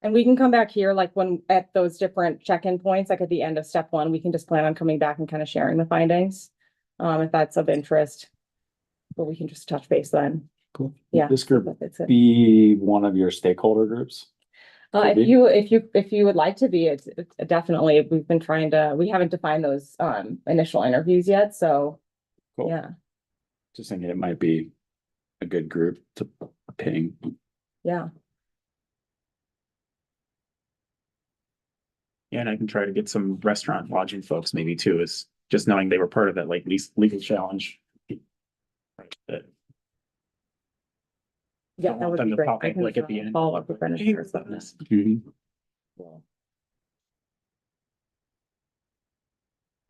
And we can come back here, like when at those different check-in points, like at the end of step one, we can just plan on coming back and kind of sharing the findings. If that's of interest, or we can just touch base then. Cool. Yeah. This group That's it. be one of your stakeholder groups? If you would like to be, it's definitely, we've been we haven't defined those initial interviews yet. So Cool. Yeah. Just thinking it might be a good group to ping. Yeah. Yeah, and I can try to get some restaurant lodging folks maybe too, is just knowing they were part of that like legal challenge. Yeah, that would On be the great. I topic, can like at the end. follow up with Brendan first on this.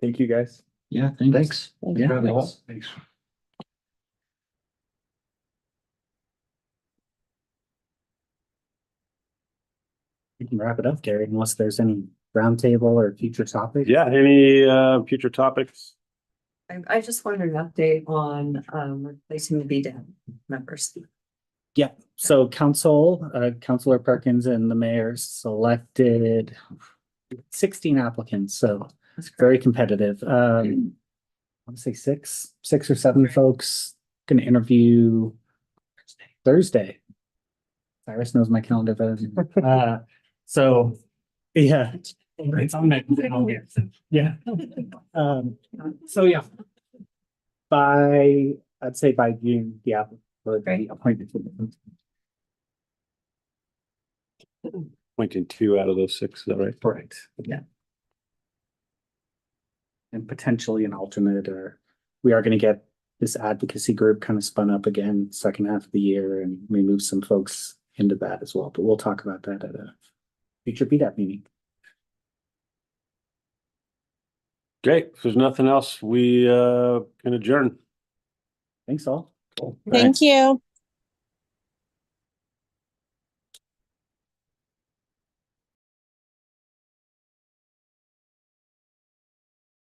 Thank you, guys. Yeah, Thanks. Thank Yeah. you. Thanks. We can wrap it up, Gary, unless there's any roundtable or future topic. Yeah, any future topics? I just wanted an update on replacing the BDAM members. Yeah, so Councilor Perkins and the mayor selected 16 applicants, so it's very competitive. I want to say six or seven folks gonna interview Thursday. Cyrus knows my calendar better than so, yeah. It's on that. Yeah. So yeah. I'd say by June, the applicant would be appointed. Pointing 2 out of those 6, is that right? Correct. Yeah. And potentially an alternate, or we are gonna get this advocacy group kind of spun up again second half of the year, and we move some folks into that as well, but we'll talk about that at a future BDAP meeting. Great. If there's nothing else, we can adjourn. Thanks all. Thank you.